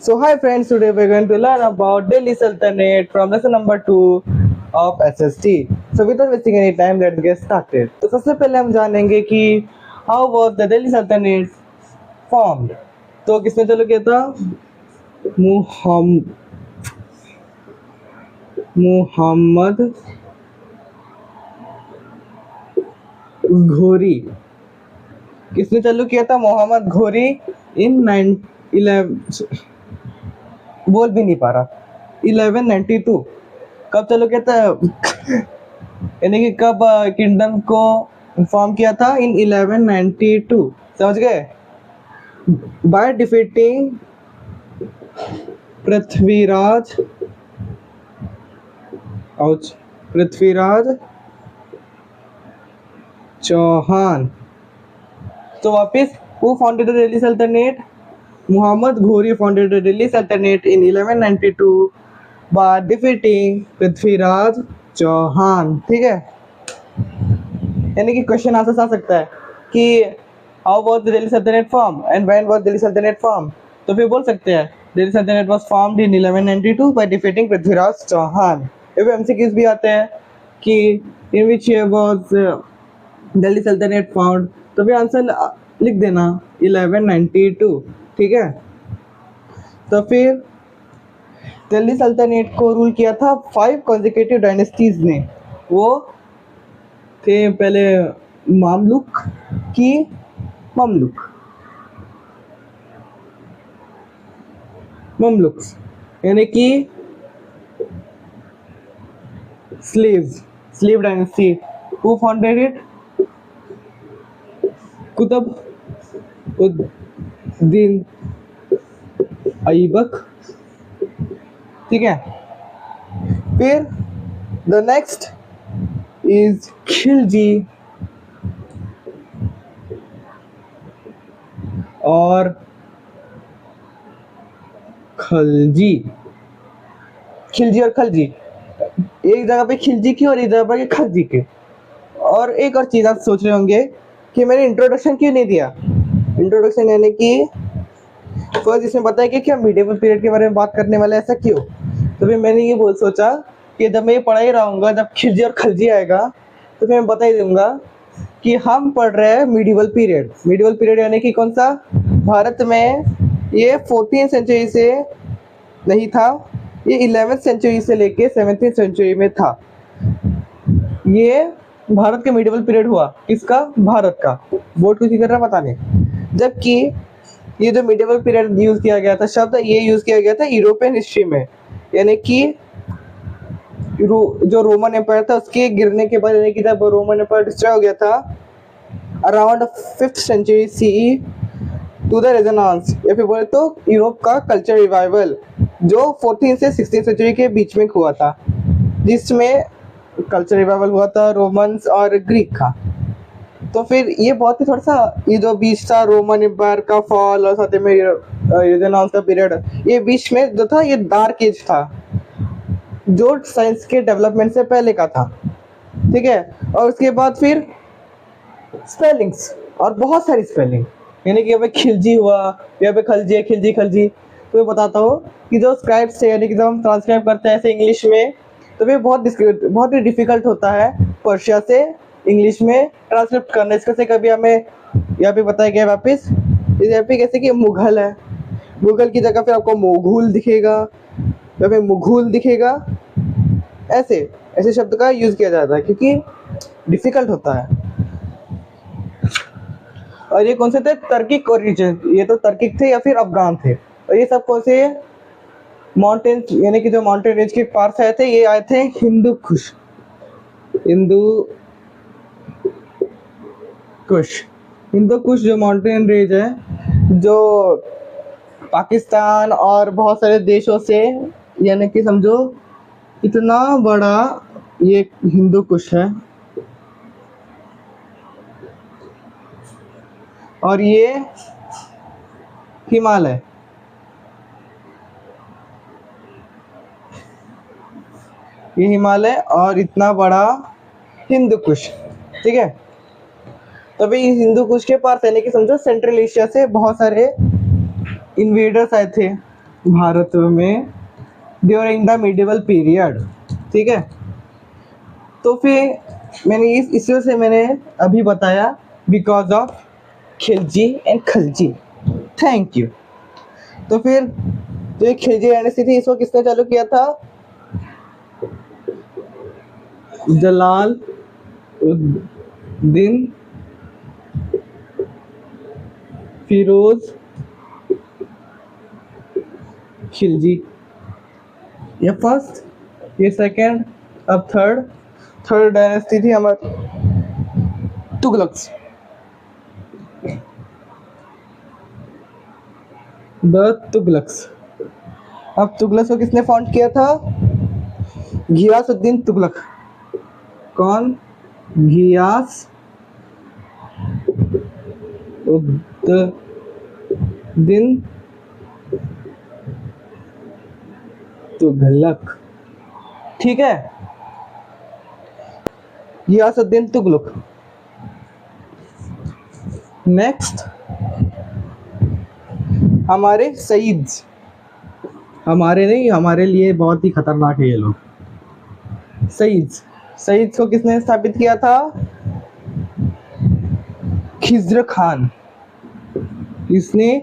So hi friends, today we're going to learn about Delhi Sultanate from lesson number 2 of SST. So without wasting any time, let's get started. तो सबसे पहले हम जानेंगे कि how was the Delhi Sultanate formed. तो किसने चालू किया था? मुहम्मद घोरी. किसने चालू किया था? मोहम्मद घोरी इन 11 बोल भी नहीं पा रहा 1192. कब चालू किया था? यानी कि कब किंगडम को फॉर्म किया था? इन 1192. समझ गए? By defeating Prithviraj Chauhan. तो वापिस who founded the Delhi Sultanate? Muhammad Ghori founded the Delhi Sultanate in 1192 by defeating Prithviraj Chauhan. ठीक है, यानी कि क्वेश्चन आंसर आ सकता है कि how was the Delhi Sultanate formed and when was Delhi Sultanate formed. तो फिर बोल सकते हैं Delhi Sultanate was formed in 1192 by defeating Prithviraj Chauhan. ये भी MCQs भी आते हैं कि in which year was Delhi Sultanate formed. तो फिर आंसर लिख देना 1192. ठीक है, तो फिर दिल्ली सल्तनत को रूल किया था 5 कॉन्जिक्यूटिव डायनेस्टीज ने. वो थे पहले ममलुक्स यानी कि slave dynasty. Who founded it? Qutbuddin Aibak. ठीक है, फिर द नेक्स्ट इज खिलजी और खलजी. एक जगह पे खिलजी की और एक जगह पे खलजी के. और एक और चीज आप सोच रहे होंगे कि मैंने इंट्रोडक्शन क्यों नहीं दिया. इंट्रोडक्शन यानी कि फर्स्ट इसमें बताया कि क्या मीडिएवल पीरियड के बारे में बात करने वाला है, ऐसा क्यों. तो फिर मैंने ये बोल सोचा कि जब मैं ये पढ़ा ही रहूँगा, जब खिलजी और खलजी आएगा तो फिर मैं बता ही दूंगा कि हम पढ़ रहे हैं मीडिएवल पीरियड यानी कि कौन सा. भारत में ये 14th सेंचुरी से नहीं था, ये 11th सेंचुरी से लेके 17th सेंचुरी में था. ये भारत का मीडिएवल पीरियड हुआ. किसका? भारत का. बोर्ड कुछ कर रहा पता नहीं. जबकि ये जो मीडिएवल पीरियड यूज किया गया था शब्द, ये यूज किया गया था यूरोपियन हिस्ट्री में. यानी कि जो रोमन एम्पायर था उसके गिरने के बाद, यानी कि जब रोमन एम्पायर डिस्ट्रॉय हो गया था around 5th century CE to the Renaissance, या फिर बोले तो यूरोप का कल्चर रिवाइवल जो 14th से 16th सेंचुरी के बीच में हुआ था, जिसमें कल्चर रिवाइवल हुआ था रोमन्स और ग्रीक का. तो फिर ये बहुत ही थोड़ा सा ये जो बीच था रोमन एम्पायर का फॉल और साथ में रेनेसांस का पीरियड, ये बीच में जो था ये डार्क एज था जो साइंस के डेवलपमेंट से पहले का था. ठीक है, और उसके बाद फिर स्पेलिंग्स और बहुत सारी स्पेलिंग, यानी कि यहाँ पे खिलजी हुआ, यहाँ पे खलजी है, खिलजी. तो मैं बताता हूँ कि जो स्क्राइब्स है, यानी कि जब हम ट्रांसक्राइब करते हैं ऐसे इंग्लिश में, तो फिर बहुत ही डिफिकल्ट होता है पर्शिया से इंग्लिश में ट्रांसलेट करना. इसका से कभी हमें यहाँ पे बताया गया वापस, यहाँ पे कैसे कि मुगल है, मुगल की जगह फिर आपको मोगुल दिखेगा या फिर मुघल दिखेगा. ऐसे शब्द का यूज किया जाता है क्योंकि डिफिकल्ट होता है. और ये कौन से थे? तर्किक ओरिजिन. ये तो तर्किक थे या फिर अफगान थे. और ये सब कौन से माउंटेन, यानी कि जो माउंटेन रेंज के पास आए थे, ये आए थे हिंदू कुश जो माउंटेन रेंज है जो पाकिस्तान और बहुत सारे देशों से, यानी कि समझो इतना बड़ा ये हिंदू कुश है. और ये हिमालय, और इतना बड़ा हिंदू कुश. ठीक है, तभी हिंदू कुश के पास यानी कि समझो सेंट्रल एशिया से बहुत सारे इन्वेडर्स आए थे भारत में ड्यूरिंग द मिडिवल पीरियड। ठीक है, तो फिर मैंने इस वजह से मैंने अभी बताया, because of Khilji and Khalji. Thank you. तो फिर जो ये खिलजी डायनेस्टी थी, इसको किसने चालू किया था? जलाल उद्दीन फिरोज खिलजी। ये फर्स्ट, ये सेकंड, अब थर्ड डायनेस्टी थी हमारी तुगलक्स। द तुगलक्स। अब तुगलक को किसने फाउंड किया था? घियासुद्दीन तुगलक। कौन? घियास उद्दीन तुगलक। ठीक है, घियासुद्दीन तुगलक। नेक्स्ट हमारे सईद्स। हमारे नहीं, हमारे लिए बहुत ही खतरनाक है ये लोग। सईद्स को किसने स्थापित किया था? खिज्र खान। किसने?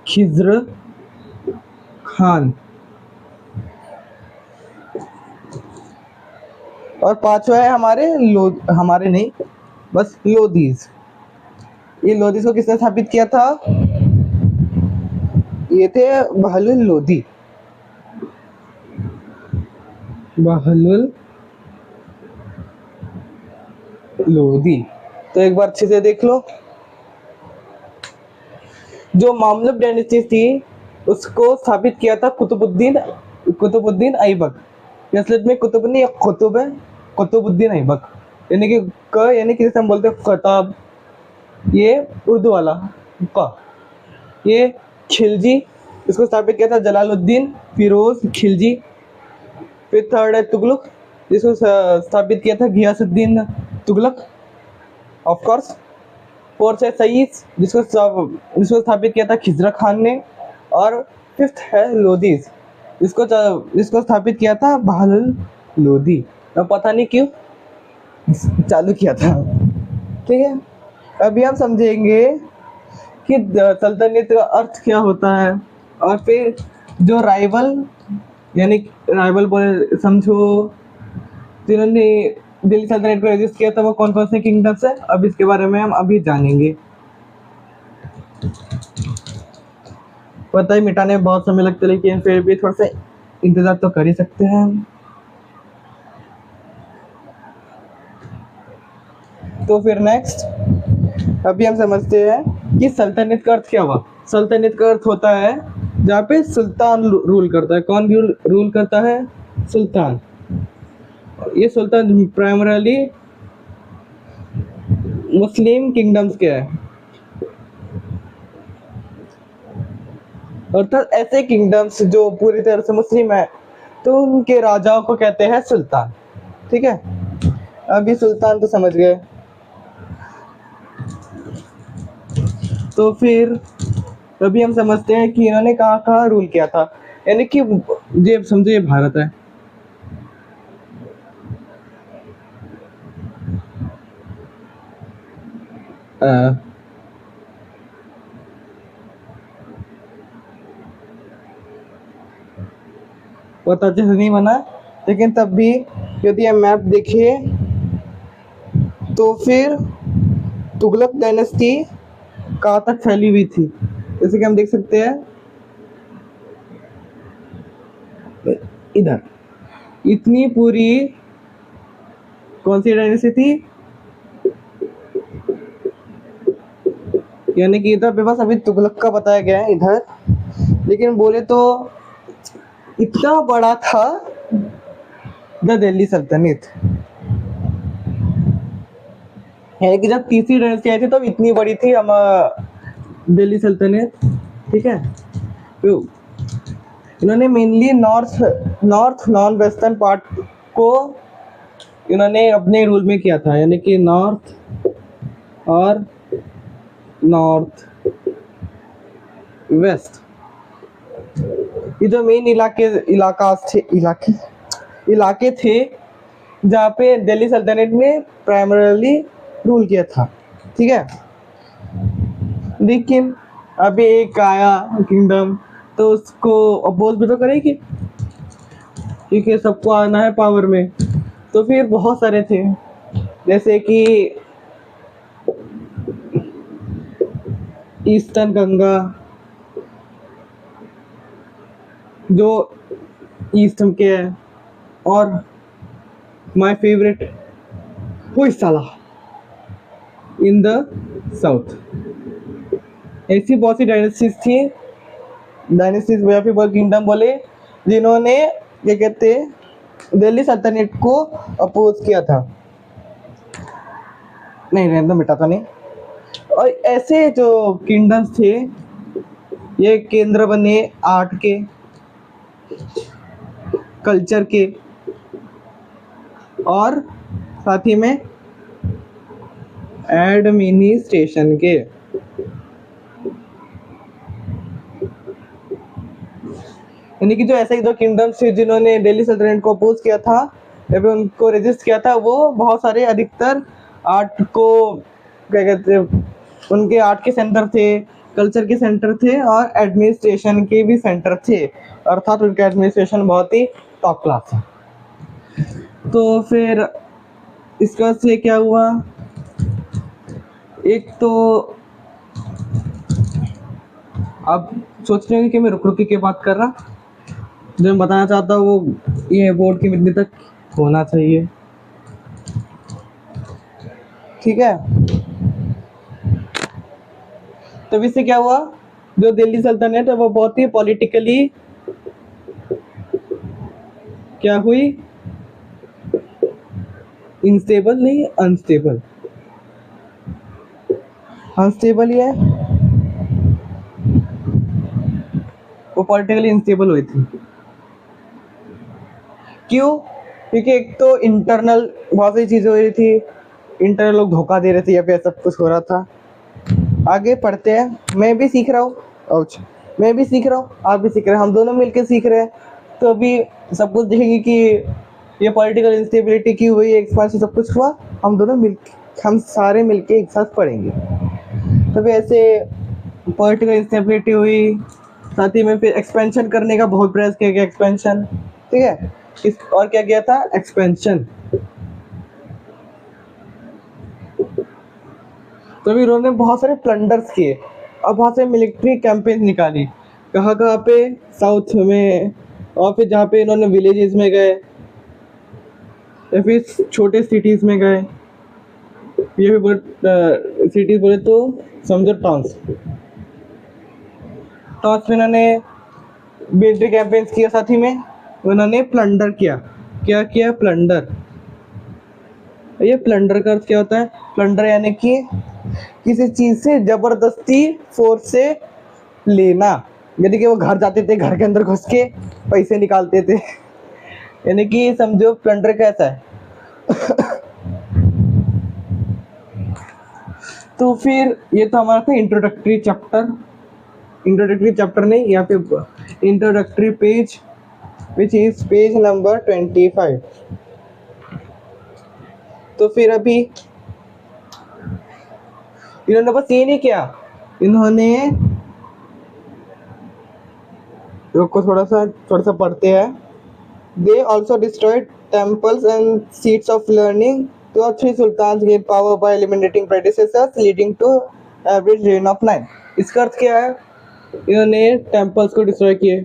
खिज्र खान। और पांचवा है हमारे नहीं, बस लोधीज। ये लोधीज को किसने स्थापित किया था? ये थे बहलुल लोधी। बहलुल लोधी। तो एक बार अच्छे से देख लो, जो मामलुक डायनेस्टी थी उसको स्थापित किया था कुतुबुद्दीन ऐबक। असलियत में कुतुबुद्दीन एक कुतुब है, कुतुबुद्दीन ऐबक, यानी कि यानी कि जैसे हम बोलते हैं किताब, ये उर्दू वाला क। ये खिलजी, इसको स्थापित किया था जलालुद्दीन फिरोज खिलजी। फिर थर्ड है तुगलक, जिसको स्थापित किया था Ghiyasuddin Tughlaq, of course. Fourth है सईद, जिसको स्थापित किया था खिजरा खान ने। और फिफ्थ है लोधीज, जिसको स्थापित किया था बहलुल लोधी। अब पता नहीं क्यों चालू किया था। ठीक है, अभी हम समझेंगे कि सल्तनत का अर्थ क्या होता है, और फिर जो राइवल, यानी राइवल बोले समझो, जिन्होंने दिल्ली सल्तनत को रेजिस्ट किया था, वो कौन कौन से किंगडम्स है, अब इसके बारे में हम अभी जानेंगे। पता ही मिटाने में बहुत समय लगता है, लेकिन फिर भी थोड़ा सा इंतजार तो कर ही सकते हैं। तो फिर नेक्स्ट अभी हम समझते हैं कि सल्तनत का अर्थ क्या हुआ। सल्तनत का अर्थ होता है जहाँ पे सुल्तान रूल करता है। कौन रूल करता है? सुल्तान। ये सुल्तान प्राइमरली मुस्लिम किंगडम्स के है, अर्थात ऐसे किंगडम्स जो पूरी तरह से मुस्लिम है, तो उनके राजाओं को कहते हैं सुल्तान। ठीक है, अभी सुल्तान तो समझ गए। तो फिर अभी हम समझते हैं कि इन्होंने कहाँ कहाँ रूल किया था। यानी कि ये समझो, ये भारत है, पता अच्छे से नहीं बना, लेकिन तब भी यदि हम मैप देखिए तो फिर तुगलक डायनेस्टी कहाँ तक फैली हुई थी, जैसे कि हम देख सकते हैं इधर। इतनी पूरी कौन सी डायनेस्टी थी, यानी कि इधर बस अभी तुगलक का बताया गया है इधर, लेकिन बोले तो इतना बड़ा था द दिल्ली सल्तनत। यानी कि जब तीसरी डायनेस्टी आई थी तब इतनी बड़ी थी हम दिल्ली सल्तनत। ठीक है, तो इन्होंने mainly north non western part को इन्होंने अपने रूल में किया था, यानी कि नॉर्थ और नॉर्थ वेस्ट ये जो मेन इलाके थे जहाँ पे दिल्ली सल्तनत ने प्राइमरली रूल किया था, ठीक है। लेकिन अभी एक आया किंगडम तो उसको अपोज भी तो करेगी, क्योंकि सबको आना है पावर में। तो फिर बहुत सारे थे, जैसे कि ईस्टर्न गंगा, जो ईस्टर्न के है, और my favourite Hoysala in the south. ऐसी बहुत सी डायनेस्टीज थी, डायनेस्टीज या फिर किंगडम बोले, जिन्होंने क्या कहते हैं दिल्ली सल्तनत को अपोज किया था। नहीं रहने मिटा था नहीं। और ऐसे जो किंगडम्स थे ये केंद्र बने आर्ट के, कल्चर के, और साथ ही में एडमिनिस्ट्रेशन के। यानी कि जो ऐसे दो किंगडम्स थे जिन्होंने दिल्ली सल्तनत को अपोज किया था या फिर उनको रेजिस्ट किया था, वो बहुत सारे अधिकतर आर्ट को क्या कहते हैं, उनके आर्ट के सेंटर थे, कल्चर के सेंटर थे, और एडमिनिस्ट्रेशन के भी सेंटर थे, अर्थात उनका एडमिनिस्ट्रेशन बहुत ही टॉप क्लास है। तो फिर इसका से क्या हुआ, एक तो आप सोच रहे होंगे कि मैं रुक रुक के बात कर रहा, जो मैं बताना चाहता हूँ वो ये बोर्ड की मिनट तक होना चाहिए, ठीक है। तो इससे क्या हुआ, जो दिल्ली सल्तनत है वो बहुत ही पॉलिटिकली क्या हुई, इंस्टेबल नहीं, अनस्टेबल, अनस्टेबल ही है, वो पॉलिटिकली इंस्टेबल हुई थी। क्यों? क्योंकि एक तो इंटरनल बहुत सी चीज़ें हो रही थी, इंटरनल लोग धोखा दे रहे थे या फिर सब कुछ हो रहा था। आगे पढ़ते हैं, मैं भी सीख रहा हूँ, मैं भी सीख रहा हूँ, आप भी सीख रहे हैं, हम दोनों मिलकर सीख रहे हैं। तो अभी सब कुछ देखेंगे कि ये पॉलिटिकल इंस्टेबिलिटी की हुई, एक्सपांशन सब कुछ हुआ, हम सारे मिलके एक साथ पढ़ेंगे। तो फिर ऐसे पॉलिटिकल इंस्टेबिलिटी हुई, साथ ही में फिर एक्सपेंशन करने का बहुत प्रयास किया गया, एक्सपेंशन, ठीक है। और क्या किया था, एक्सपेंशन। तो फिर उन्होंने बहुत सारे प्लंडर्स किए और बहुत सारे मिलिट्री कैंपेन निकाली, कहाँ कहाँ पे, साउथ में, और फिर जहाँ पे इन्होंने विलेजेस में गए या फिर छोटे सिटीज़ में गए, ये भी सिटीज़ बोले तो समझो टाउन्स में इन्होंने मिलिट्री कैंपेन्स किया, साथ ही में उन्होंने प्लंडर किया। क्या किया, प्लंडर। ये प्लंडर का अर्थ क्या होता है, प्लंडर यानी कि किसी चीज़ से ज़बरदस्ती फोर्स से लेना, यानी कि वो घर जाते थे, घर के अंदर घुस के पैसे निकालते थे, यानी कि समझो प्लंडर कैसा है। तो फिर ये तो हमारा था इंट्रोडक्टरी चैप्टर नहीं, यहाँ पे introductory page, which is page number 25। तो फिर अभी इन्होंने बस ये नहीं किया, इन्होंने को थोड़ा सा पढ़ते हैं। They also destroyed temples and seats of learning. 2 or 3 sultan gain power by eliminating predecessors leading to average reign of 9। इसका अर्थ क्या है, इन्होंने टेम्पल्स को डिस्ट्रॉय किए।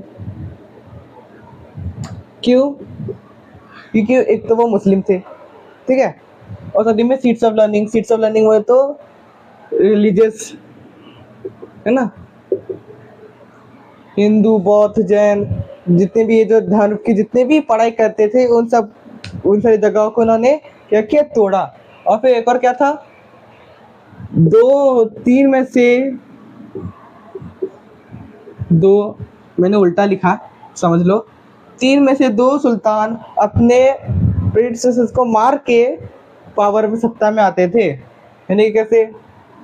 क्यों? क्योंकि एक तो वो मुस्लिम थे, ठीक है, और साथ ही में सीट्स ऑफ लर्निंग हुए तो रिलीजियस, है ना, हिंदू, बौद्ध, जैन, जितने भी ये जो धर्म की जितने भी पढ़ाई करते थे उन सारी जगहों को उन्होंने क्या किया, तोड़ा। और फिर एक और क्या था, 2-3 में से 2, मैंने उल्टा लिखा, समझ लो, 3 में से 2 सुल्तान अपने प्रेडिसेसर्स को मार के पावर में, सत्ता में आते थे। यानी कैसे,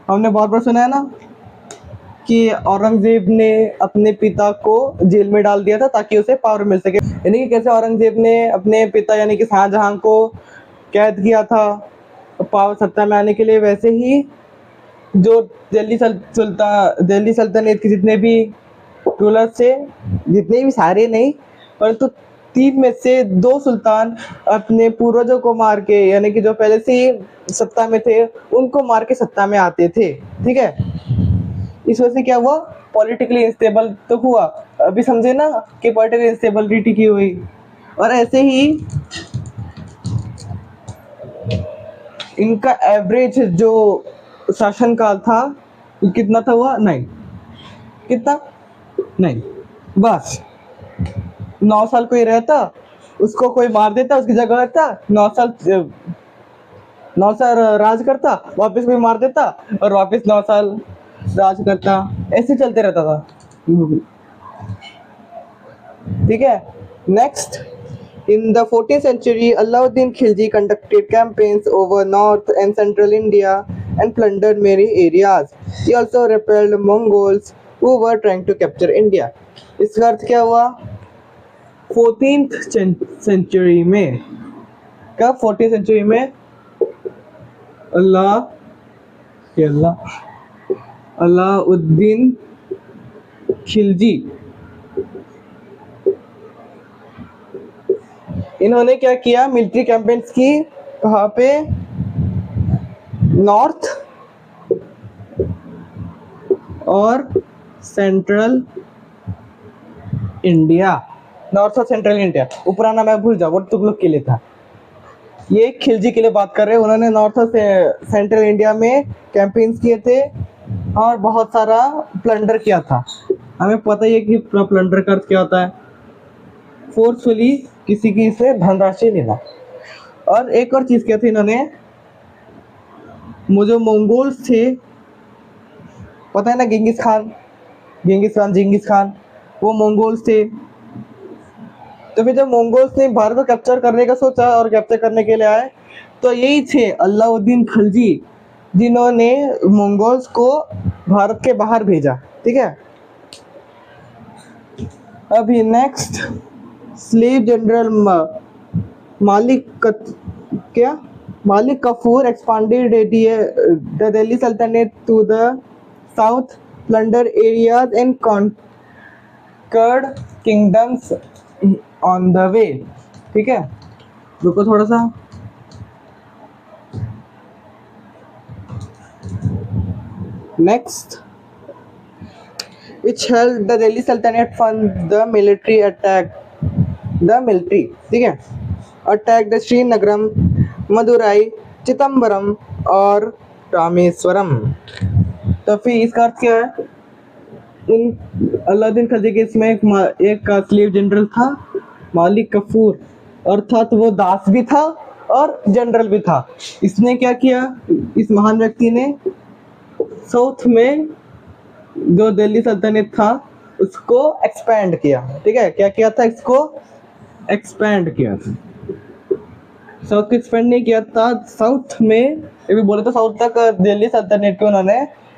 हमने बहुत बार सुना है ना कि औरंगजेब ने अपने पिता को जेल में डाल दिया था ताकि उसे पावर मिल सके। यानी कि कैसे औरंगजेब ने अपने पिता यानी कि शाहजहां को कैद किया था पावर सत्ता में आने के लिए, वैसे ही जो दिल्ली सल्तनत के जितने भी रूलर थे, जितने भी सारे नहीं परंतु 3 में से 2 सुल्तान अपने पूर्वजों को मार के, यानी कि जो पहले से ही सत्ता में थे उनको मार के सत्ता में आते थे। ठीक है, इस वजह से क्या हुआ, पॉलिटिकली इंस्टेबल तो हुआ। अभी समझे ना कि पॉलिटिकल इंस्टेबिलिटी की हुई। और ऐसे ही इनका एवरेज जो शासन काल था कितना था हुआ, नहीं कितना नहीं, बस 9 साल कोई रहता, उसको कोई मार देता, उसकी जगह रहता 9 साल राज करता, वापस कोई मार देता और वापस 9 साल राज करता, ऐसे चलते रहता था। ठीक है, next, in the 14th century, Alauddin Khilji conducted campaigns over north and central India and plundered many areas. He also repelled Mongols who were trying to capture India. इसका अर्थ क्या हुआ, 14th century में, कब 14th century में अलाउद्दीन खिलजी इन्होंने क्या किया, military campaigns की, कहाँ पे, नॉर्थ और सेंट्रल इंडिया। नॉर्थ और सेंट्रल इंडिया, वो पुराना मैं भूल जाओ, वो तुम लोग के लिए था, ये खिलजी के लिए बात कर रहे हैं। उन्होंने नॉर्थ और सेंट्रल इंडिया में कैंपेन्स किए थे और बहुत सारा प्लंडर किया था। हमें पता ही है कि प्लंडर का अर्थ क्या होता है, फोर्सफुली किसी की से धनराशि लेना। और एक और चीज क्या थी, इन्होंने जो मंगोल्स थे, पता है ना, जिंगिस खान वो मंगोल्स थे। तो फिर जब मंगोल्स ने भारत को कैप्चर करने का सोचा और कैप्चर करने के लिए आए, तो यही थे अलाउद्दीन खिलजी जिन्होंने मंगोल्स को भारत के बाहर भेजा। ठीक है, अभी नेक्स्ट, स्लेव जनरल मालिक Kafur expanded the Delhi Sultanate to the south, plundered areas and conquered kingdoms on the way। ठीक है, रुको थोड़ा सा, next, which held the Delhi Sultanate fund the military attack, ठीक है, attacked श्रीनगरम, मदुराई, चिदम्बरम और रामेश्वरम। तो फिर इसका अर्थ क्या है, अलाउद्दीन खिलजी के इसमें एक स्लेव जनरल था मालिक कफूर, अर्थात वो दास भी था और जनरल भी था। इसने क्या किया, इस महान व्यक्ति ने साउथ में जो दिल्ली सल्तनत था उसको एक्सपैंड किया। ठीक है, क्या किया था, इसको एक्सपैंड किया था। साउथ को एक्सपेंड नहीं किया था, साउथ में ये भी बोले तो साउथ तक दिल्ली सल्तनत को उन्होंने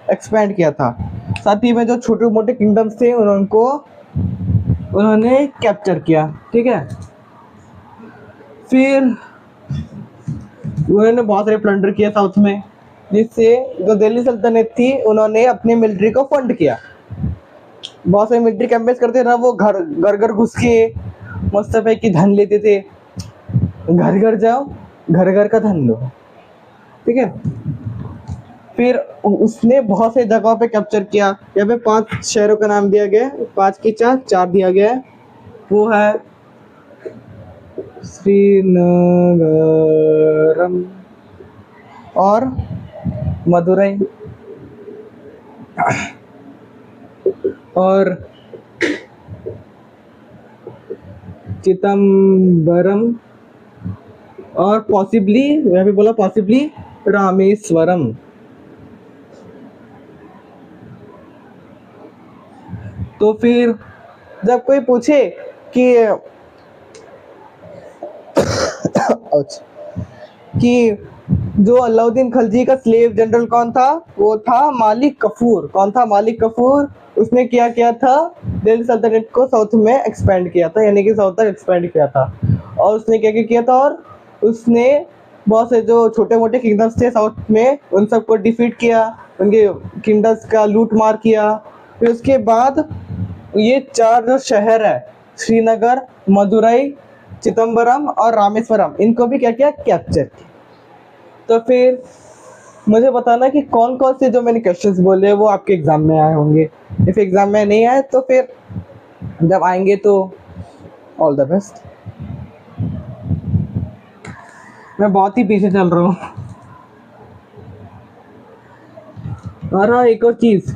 एक्सपेंड किया था। साथ ही में जो छोटे मोटे किंगडम्स थे उन्होंने कैप्चर किया। ठीक है, फिर उन्होंने बहुत सारे प्लंडर किया साउथ में, जिससे जो दिल्ली सल्तनत थी उन्होंने अपनी मिलिट्री को फंड किया। बहुत सारे मिलिट्री कैंपेन्स करते रहा, वो घर घर घुस के मस्त की धन लेते थे, घर घर जाओ, घर घर का धन लो। ठीक है, फिर उसने बहुत से जगहों पे कैप्चर किया। यहाँ पे 5 शहरों का नाम दिया गया है, 5 की 4 दिया गया है। वो है श्रीनगरम और मदुरई और चिदम्बरम और पॉसिबली, यहाँ पे बोला पॉसिबली रामेश्वरम। तो फिर जब कोई पूछे कि जो अलाउद्दीन खिलजी का स्लेव जनरल कौन था? वो था मालिक कफूर। कौन था? मालिक कफूर। उसने क्या किया था? दिल्ली सल्तनत को साउथ में एक्सपेंड किया था, यानी कि साउथ तक एक्सपेंड किया था। और उसने क्या क्या किया था? और उसने बहुत से जो छोटे मोटे किंगडम्स थे साउथ में, उन सबको डिफीट किया, उनके किंगडम्स का लूट मार किया। फिर उसके बाद ये 4 जो शहर है, श्रीनगर, मदुरई, चिदम्बरम और रामेश्वरम, इनको भी क्या किया? कैप्चर किया। तो फिर मुझे बताना कि कौन कौन से जो मैंने क्वेश्चंस बोले वो आपके एग्जाम में आए होंगे। इफ एग्जाम में नहीं आए तो फिर जब आएंगे तो ऑल द बेस्ट। मैं बहुत ही पीछे चल रहा हूँ। और हाँ, एक और चीज़,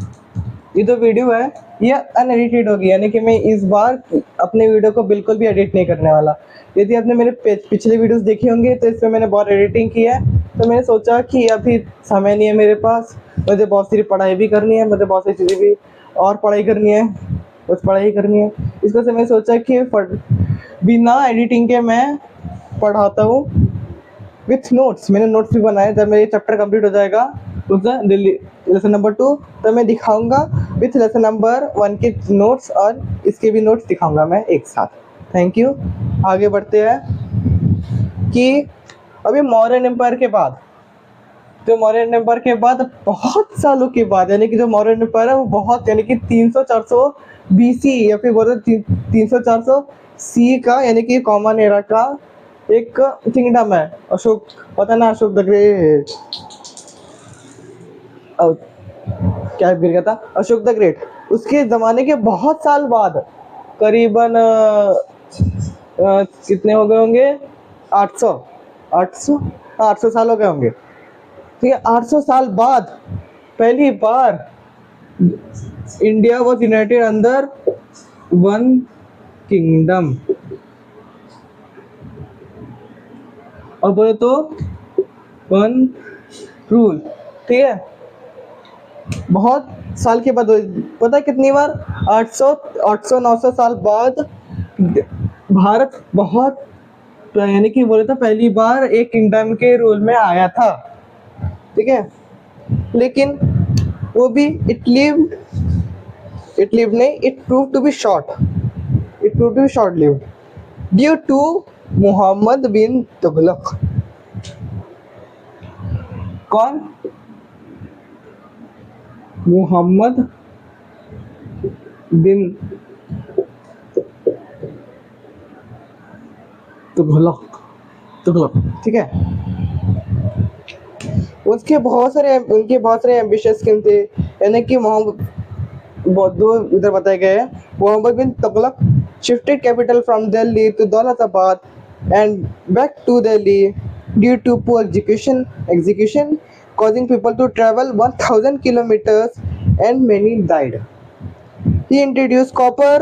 ये जो वीडियो है ये अनएडिटेड होगी, यानी कि मैं इस बार अपने वीडियो को बिल्कुल भी एडिट नहीं करने वाला। यदि आपने मेरे पिछले वीडियोस देखे होंगे तो इसमें मैंने बहुत एडिटिंग की है। तो मैंने सोचा कि अभी समय नहीं है मेरे पास, मुझे बहुत सारी पढ़ाई भी करनी है, मुझे बहुत सारी चीज़ें भी और पढ़ाई करनी है, बस पढ़ाई करनी है। इस वजह से मैंने सोचा कि बिना एडिटिंग के मैं पढ़ाता हूँ विथ नोट्स। मैंने नोट्स भी बनाए। जब मेरे चैप्टर कंप्लीट हो जाएगा दिल्ली लेसन नंबर 2, तो मैं दिखाऊंगा विथ लेसन नंबर 1 के नोट्स, और इसके भी नोट्स दिखाऊंगा मैं एक साथ। Thank you. आगे बढ़ते हैं कि अभी मौर्यन एम्पायर के बाद, जो मौर्यन एम्पायर के बाद बहुत सालों के बाद, यानी कि जो मौर्यन एम्पायर है वो बहुत, यानी कि 300-400 BC या फिर बोलो 300-400 सी का, यानी कि कॉमन एरा का एक किंगडम है। अशोक, पता ना, अशोक द ग्रेट, क्या गिर गया था? Ashok the great. उसके ज़माने के बहुत साल बाद, करीबन कितने हो गए होंगे? 800 800 800 साल हो गए होंगे। ठीक है, 800 साल बाद पहली बार इंडिया वॉज यूनाइटेड अंदर वन किंगडम, और बोले तो वन रूल। ठीक है, बहुत साल के बाद, पता है कितनी बार? 800-900 साल बाद भारत बहुत, यानी कि बोले तो पहली बार एक किंगडम के रूल में आया था। ठीक है, लेकिन वो भी इट लिव नहीं, it prove to be short lived due to Mohammad bin Tughlaq. कौन? मोहम्मद बिन तुगलक। ठीक है, उनके बहुत सारे एम्बिशियस किंग थे, यानी कि दो इधर बताए गए हैं। Mohammad bin Tughlaq shifted capital from Delhi to Daulatabad and back to Delhi due to poor execution causing people to travel 1000 kilometers and many died. He introduced copper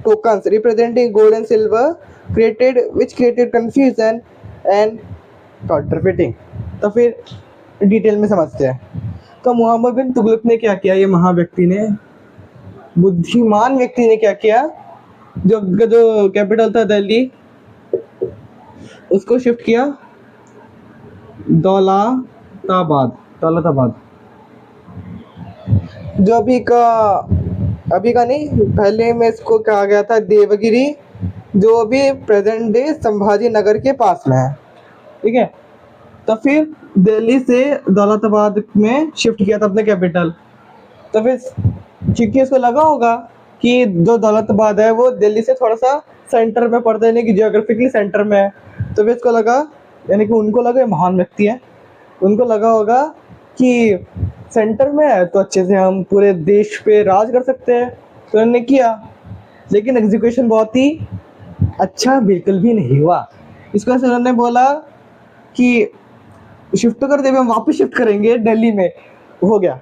tokens representing gold and silver, which created confusion and counterfeiting. तो फिर detail में समझते हैं। तो मोहम्मद बिन तुगलक ने क्या किया? ये महा व्यक्ति ने, बुद्धिमान व्यक्ति ने क्या किया? जो कैपिटल था दिल्ली, उसको शिफ्ट किया दौलताबाद। जो अभी का नहीं, पहले में इसको कहा गया था देवगिरी, जो अभी प्रेजेंट डे संभाजी नगर के पास में है। ठीक है, तो फिर दिल्ली से दौलताबाद में शिफ्ट किया था अपने कैपिटल। तो फिर क्योंकि उसको लगा होगा कि जो दौलताबाद है वो दिल्ली से थोड़ा सा सेंटर में पड़ता है, यानी कि जियोग्राफिकली सेंटर में है। तो फिर इसको लगा, यानी कि उनको लगा, महान व्यक्ति है, उनको लगा होगा कि सेंटर में है तो अच्छे से हम पूरे देश पे राज कर सकते हैं। तो उन्होंने किया, लेकिन एग्जीक्यूशन बहुत ही अच्छा बिल्कुल भी नहीं हुआ। इसको से उन्होंने बोला कि शिफ्ट कर दे, हम वापस शिफ्ट करेंगे दिल्ली में। हो गया,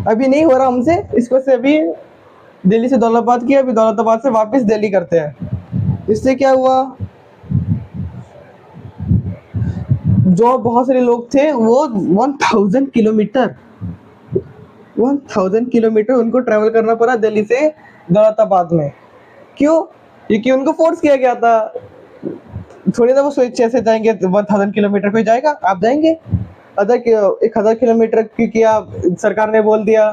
अभी नहीं हो रहा हमसे, इसको से अभी दिल्ली से दौलताबाद किया, अभी दौलताबाद से वापस दिल्ली करते हैं। इससे क्या हुआ? जो बहुत सारे लोग थे वो 1000 किलोमीटर उनको ट्रैवल करना पड़ा दिल्ली से दौलताबाद में। क्यों? क्योंकि उनको फोर्स किया गया था। थोड़ी ना वो स्वेच्छा से जाएंगे 1000 किलोमीटर, कोई जाएगा? आप जाएंगे 1000 किलोमीटर? क्योंकि आप सरकार ने बोल दिया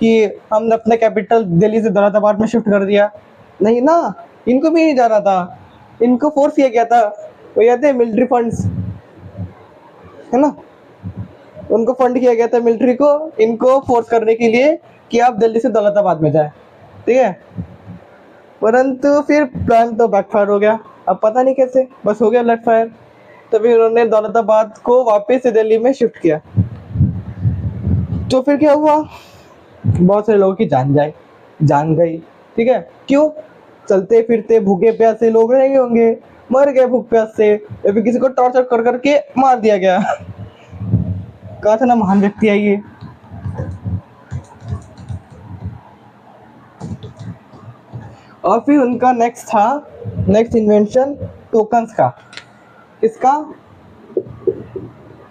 कि हमने अपना कैपिटल दिल्ली से दौलताबाद में शिफ्ट कर दिया, नहीं ना, इनको भी नहीं जाना था, इनको फोर्स किया गया था। वो याद है मिलिट्री फंड्स, है ना, उनको फंड किया गया था मिलिट्री को, इनको फोर्स करने के लिए कि आप दिल्ली से दौलताबाद में जाए, ठीक है। परंतु फिर प्लान तो बैकफायर हो गया, अब पता नहीं कैसे, बस हो गया लेट फायर। तभी उन्होंने दौलताबाद को वापस से दिल्ली में शिफ्ट किया। तो फिर क्या हुआ, बहुत सारे लोगों की जान गई, ठीक है। क्यों? चलते फिरते भूखे प्यासे लोग रहेंगे होंगे, मर गए भूख प्यास से, या फिर किसी को टॉर्चर कर करके मार दिया गया। कहा था ना महान व्यक्ति है ये। और फिर उनका नेक्स्ट इन्वेंशन टोकन्स का। किसका?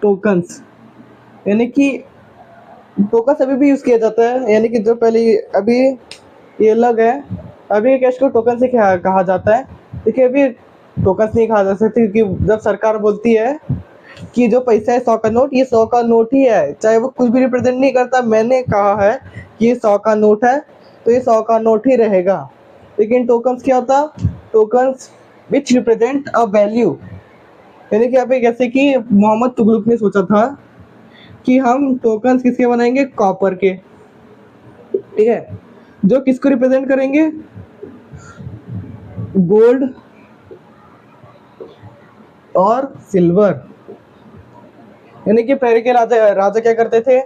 टोकन्स, यानी कि टोकन्स अभी भी यूज किया जाता है, यानी कि जो पहले अभी ये अलग है, अभी कैश को टोकन से कहा जाता है। देखिए अभी टोकन्स नहीं कहा जा सकता, क्योंकि जब सरकार बोलती है कि जो पैसा है 100 का नोट, ये 100 का नोट ही है, चाहे वो कुछ भी रिप्रेजेंट नहीं करता। मैंने कहा है कि ये 100 का नोट है, तो ये 100 का नोट ही रहेगा। लेकिन टोकन्स क्या होता? Tokens which represent a value, यानी कि अभी जैसे कि मोहम्मद तुगलक ने सोचा था कि हम टोकन्स किसके बनाएंगे? कॉपर के, ठीक है, जो किसको रिप्रेजेंट करेंगे? गोल्ड और सिल्वर। यानी कि पहले के राजा क्या करते थे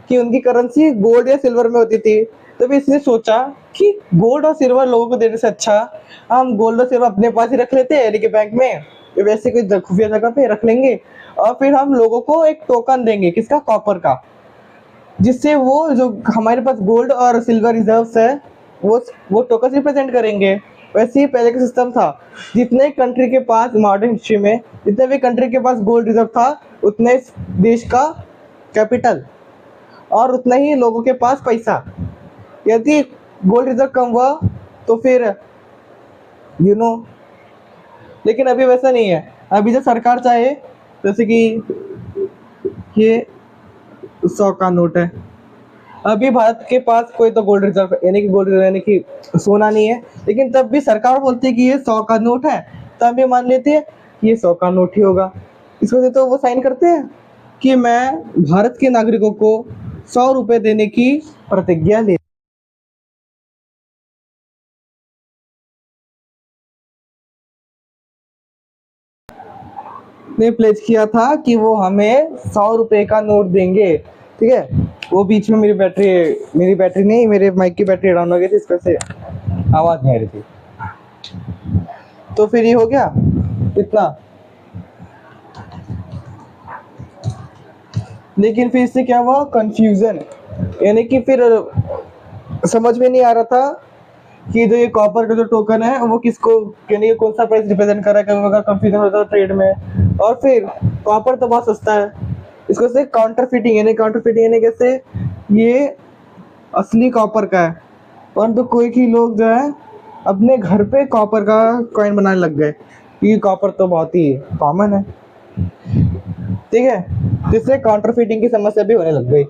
कि उनकी करेंसी गोल्ड या सिल्वर में होती थी। तो भी इसने सोचा कि गोल्ड और सिल्वर लोगों को देने से अच्छा हम गोल्ड और सिल्वर अपने पास ही रख लेते हैं, यानी कि बैंक में वैसे कोई खुफिया जगह पे रख लेंगे, और फिर हम लोगों को एक टोकन देंगे, किसका? कॉपर का, जिससे वो जो हमारे पास गोल्ड और सिल्वर रिजर्व्स है वो टोकन रिप्रेजेंट करेंगे। वैसे ही पहले का सिस्टम था, जितने कंट्री के पास मॉडर्न हिस्ट्री में जितने भी कंट्री के पास गोल्ड रिजर्व था, उतने देश का कैपिटल और उतना ही लोगों के पास पैसा। यदि गोल्ड रिजर्व कम हुआ तो फिर लेकिन अभी वैसा नहीं है। अभी जो सरकार चाहे, जैसे कि ये 100 का नोट है, अभी भारत के पास कोई तो गोल्ड रिजर्व यानी कि सोना नहीं है, लेकिन तब भी सरकार बोलती है कि ये 100 का नोट है, तब भी मान लेते हैं ये 100 का नोट ही होगा। इस वजह तो वो साइन करते हैं कि मैं भारत के नागरिकों को 100 रुपए देने की प्रतिज्ञा ने प्लेज किया था कि वो हमें 100 रुपए का नोट देंगे, ठीक है। वो बीच में मेरी बैटरी नहीं, मेरे माइक की बैटरी डाउन हो गई थी, इस वजह से आवाज नहीं आ रही थी। तो फिर ये हो गया इतना। लेकिन फिर इससे क्या हुआ? कंफ्यूजन, यानी कि फिर समझ में नहीं आ रहा था कि जो ये कॉपर का जो टोकन है वो किसको, यानी कि कौन सा प्राइस रिप्रेजेंट कर रहा है, अगर कंफ्यूजन होता है ट्रेड में। और फिर कॉपर तो बहुत सस्ता है, इसको से काउंटरफिटिंग यानी कैसे ये असली कॉपर का है, परंतु कोई लोग जो है अपने घर पे कॉपर का कॉइन बनाने लग गए, ये कॉपर तो बहुत ही कॉमन है, ठीक है, जिससे काउंटरफिटिंग की समस्या भी होने लग गई।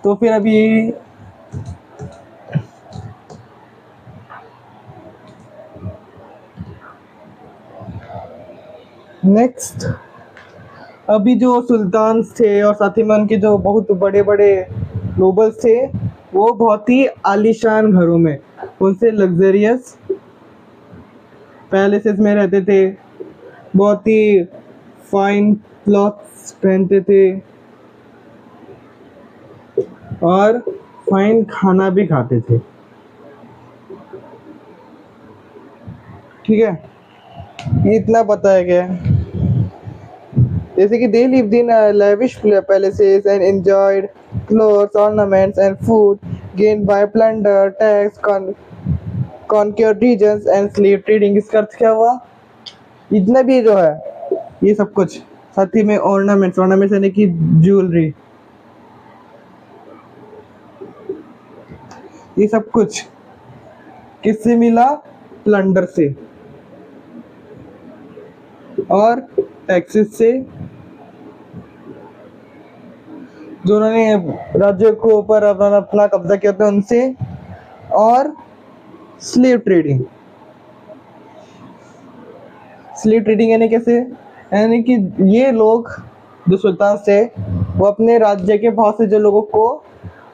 तो फिर अभी नेक्स्ट, अभी जो सुल्तान थे और साथ ही में उनके जो बहुत बड़े बड़े नोबल्स थे, वो बहुत ही आलीशान घरों में, उनसे लग्जरियस पैलेसेस में रहते थे, बहुत ही फाइन क्लॉथ्स पहनते थे और फाइन खाना भी खाते थे, ठीक है। ये इतना बताया गया है। जैसे कि they lived in lavish palaces and enjoyed clothes, ornaments and food gained by plunder, tax, conquered regions and slave trading। इसका अर्थ क्या हुआ? इतना भी जो है ये सब कुछ, साथ ही में ऑर्नामेंट्स यानी कि ज्वेलरी, ये सब कुछ किससे मिला? प्लंडर से और टैक्सेस से, जो उन्होंने राज्यों के ऊपर अपना कब्जा किया था उनसे, और स्लेव ट्रेडिंग। स्लेव ट्रेडिंग यानी कैसे? यानी कि ये लोग जो सुल्तान थे वो अपने राज्य के बहुत से जो लोगों को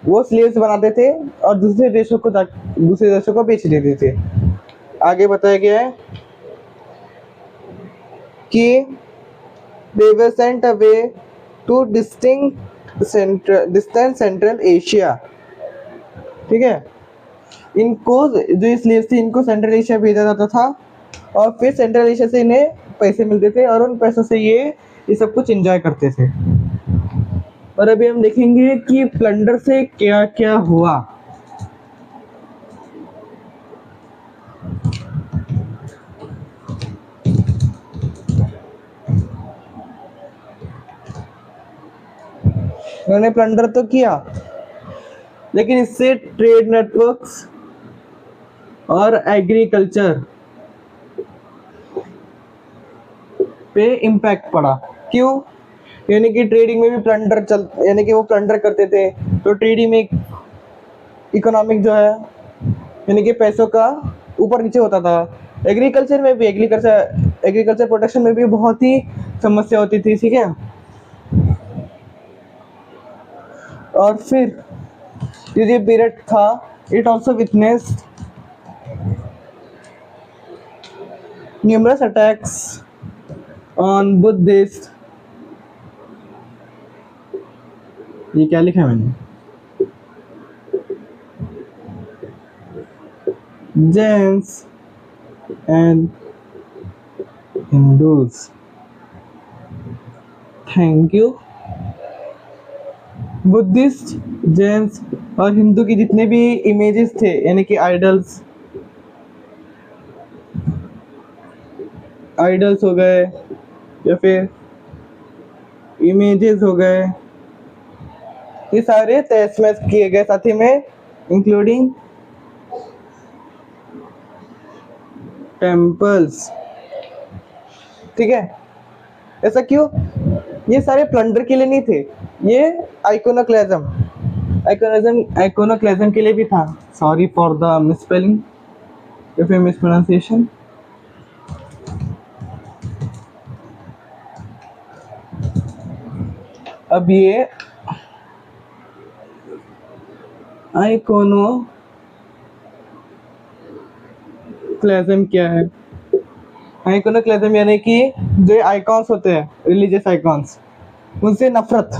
वो स्लेव्स बनाते थे और दूसरे देशों को बेच देते थे। आगे बताया गया है कि they were sent away to distant central Asia. ठीक है, इनको जो स्लेव्स थे इनको सेंट्रल एशिया भेजा जाता था और फिर सेंट्रल एशिया से इन्हें पैसे मिलते थे और उन पैसों से ये सब कुछ एंजॉय करते थे। और अभी हम देखेंगे कि प्लंडर से क्या क्या हुआ। उन्होंने प्लंडर तो किया, लेकिन इससे ट्रेड नेटवर्क्स और एग्रीकल्चर पे इम्पैक्ट पड़ा। क्यों? यानी कि ट्रेडिंग में भी यानी कि वो प्लंडर करते थे, तो ट्रेडिंग में इकोनॉमिक जो है यानी कि पैसों का ऊपर नीचे होता था। एग्रीकल्चर प्रोटेक्शन में भी बहुत ही समस्या होती थी। ठीक है, और फिर ये पीरियड था, it also witnessed numerous attacks on Buddhist, ये क्या लिखा है मैंने, Jains and Hindus। Thank you. Buddhist, Jains और हिंदू की जितने भी इमेजेस थे यानी कि आइडल्स हो गए या फिर इमेजेस हो गए, ये सारे तहस महस किए गए, साथ ही में इंक्लूडिंग टेम्पल्स। ठीक है, ऐसा क्यों? ये सारे प्लंडर के लिए नहीं थे, ये आइकोनोक्लेज्म के लिए भी था। सॉरी फॉर द मिसस्पेलिंग या फिर मिसप्रोनाउंसिएशन। अब ये आइकोनोक्लेज्म क्या है? आइकोनोक्लेज्म यानी कि जो आइकॉन्स होते हैं, रिलीजियस आइकॉन्स, उनसे नफरत।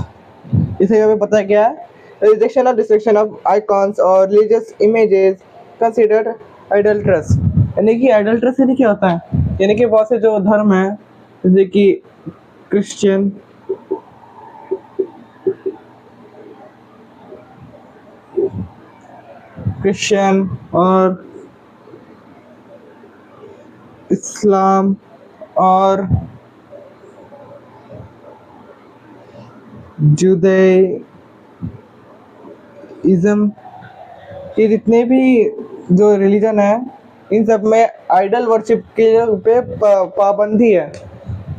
इसे हमें पता है क्या है? रिजेक्शन और डिस्ट्रक्शन ऑफ आइकॉन्स और रिलीजियस इमेजेस कंसिडर्ड आइडलट्रस। यानी कि आइडलट्रस यानी क्या होता है? यानी कि बहुत से जो धर्म है जैसे कि क्रिश्चियन, और इस्लाम और जुदाइज्म, ये जितने भी जो रिलीजन है इन सब में आइडल वर्शिप के पे पाबंदी है।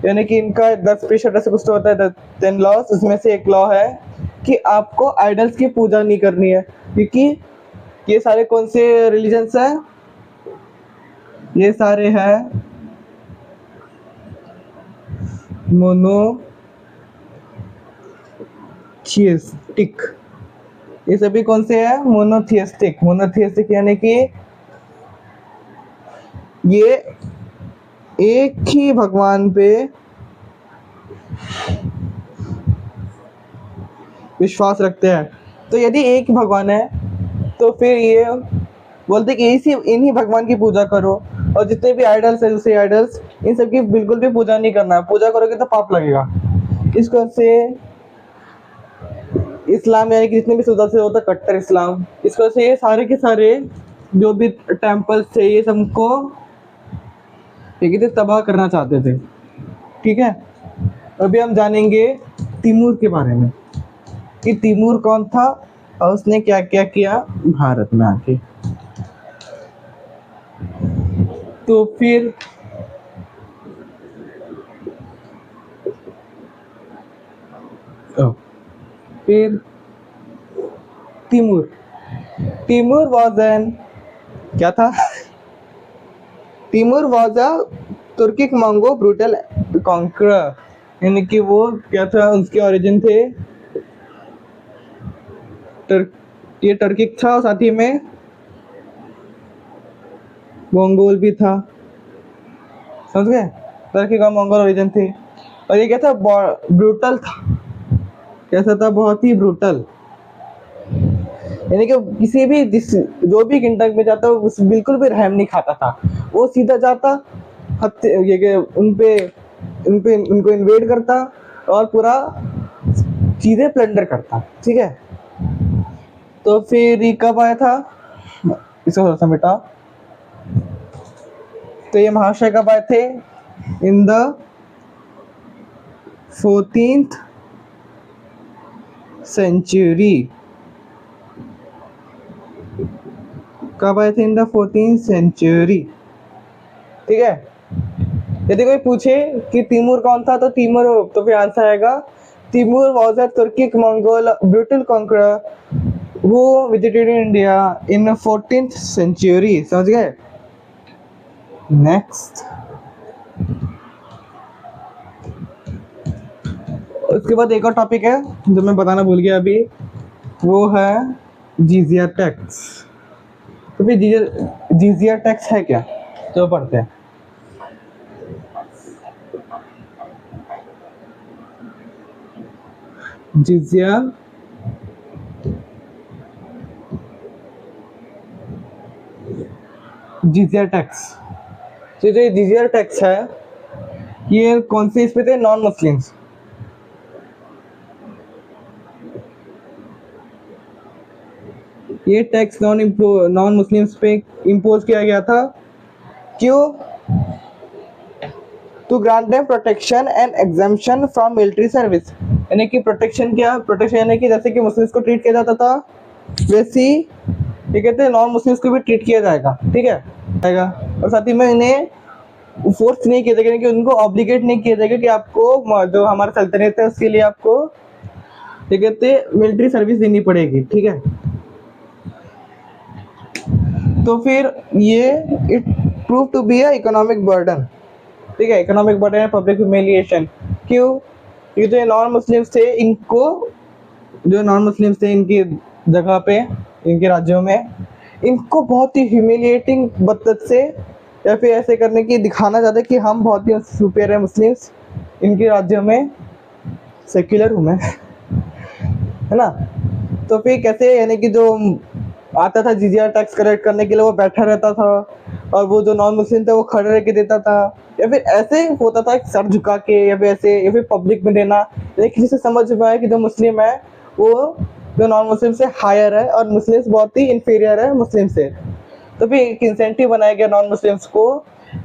यानी कि इनका 10% ऐसे कुछ तो होता है, 10 लॉस। उसमें से एक लॉ है कि आपको आइडल्स की पूजा नहीं करनी है, क्योंकि ये सारे कौन से रिलीजन्स हैं? ये सारे हैं मोनोथियस्टिक। ये सभी कौन से हैं? मोनोथियस्टिक यानी कि ये एक ही भगवान पे विश्वास रखते हैं। तो यदि एक ही भगवान है तो फिर ये बोलते कि इन्हीं भगवान की पूजा करो, और जितने भी आइडल्स है, दूसरे आइडल्स, इन सब की बिल्कुल भी पूजा नहीं करना है। पूजा करोगे तो पाप लगेगा। इसको से इस्लाम यानी कि जितने भी सदस्य होता है कट्टर इस्लाम, इसको से ये सारे के सारे जो भी टेम्पल्स थे ये सबको तबाह करना चाहते थे। ठीक है, अभी हम जानेंगे तिमूर के बारे में कि तिमूर कौन था और उसने क्या क्या किया भारत में आके। तो फिर फिर तिमूर तिमूर वॉज एन क्या था Timur was a Turkic Mongol brutal conqueror, यानी कि वो क्या था, उसके ओरिजिन थे ये टर्किक था और साथ ही में मंगोल भी था, समझ गए। टर्किक और मंगोल ओरिजिन थे। और ये क्या था, ब्रूटल था। कैसा था, बहुत ही ब्रूटल, यानी कि किसी भी जो भी किंगडम में जाता वो बिल्कुल भी रहम नहीं खाता था। वो सीधा जाता, ये उनपे उनको इन्वेड करता और पूरा चीजें प्लंडर करता, ठीक है। तो फिर ये कब आया था, इसको थोड़ा सा मिटा। तो ये महाशय कब आए थे, इन द 14th सेंचुरी। कब आए थे, इन द 14th सेंचुरी, ठीक है। यदि कोई पूछे कि तिमूर कौन था, तो तिमूर, तो फिर आंसर आएगा Timur was a Turkic Mongol brutal conqueror who visited India in 14th century, समझ गए। नेक्स्ट, उसके बाद एक और टॉपिक है जो मैं बताना भूल गया अभी, वो है जिजिया टैक्स। तो फिर जिजिया टैक्स है क्या, तो पढ़ते हैं। जिजिया टैक्स, तो जो जिजिया टैक्स है ये कौन से इस पे थे, नॉन मुस्लिम्स। ये टैक्स नॉन मुस्लिम्स पे इम्पोज किया गया था, क्यों, to grant them protection and exemption from military service, यानी कि प्रोटेक्शन, क्या प्रोटेक्शन, यानी कि जैसे कि मुस्लिम्स को ट्रीट किया जाता था वैसे ही ये कहते हैं नॉन मुस्लिम्स को भी ट्रीट किया जाएगा, ठीक है जाएगा। और साथ ही में इन्हें फोर्स नहीं किया जाएगा, कि उनको ऑब्लिगेट नहीं किया जाएगा कि आपको जो हमारा सल्तनत है उसके लिए आपको ये कहते हैं मिलिट्री सर्विस देनी पड़ेगी, ठीक है। तो फिर ये it prove to be a economic burden, ठीक है, इकोनॉमिक बर्डन है, पब्लिक ह्यूमिलिएशन। क्यों, क्योंकि जो नॉन मुस्लिम्स थे इनको, जो नॉन मुस्लिम्स थे इनकी जगह पे, इनके राज्यों में, इनको बहुत ही ह्यूमिलिएटिंग बदत से या फिर ऐसे करने की दिखाना चाहते कि हम बहुत ही सुपीरियर है मुस्लिम्स इनके राज्यों में, सेक्युलर हूँ मैं है ना। तो फिर कैसे, यानी कि जो आता था जिजिया टैक्स कलेक्ट करने के लिए वो बैठा रहता था और वो जो नॉन मुस्लिम थे वो खड़े रह के देता था, या फिर ऐसे होता था सर झुका के, या फिर ऐसे, या फिर पब्लिक में देना, लेकिन जिसे समझ में आया कि जो मुस्लिम है वो जो नॉन मुस्लिम से हायर है और मुस्लिम्स बहुत ही इंफीरियर है मुस्लिम से। तो फिर एक इंसेंटिव बनाया गया नॉन मुस्लिम्स को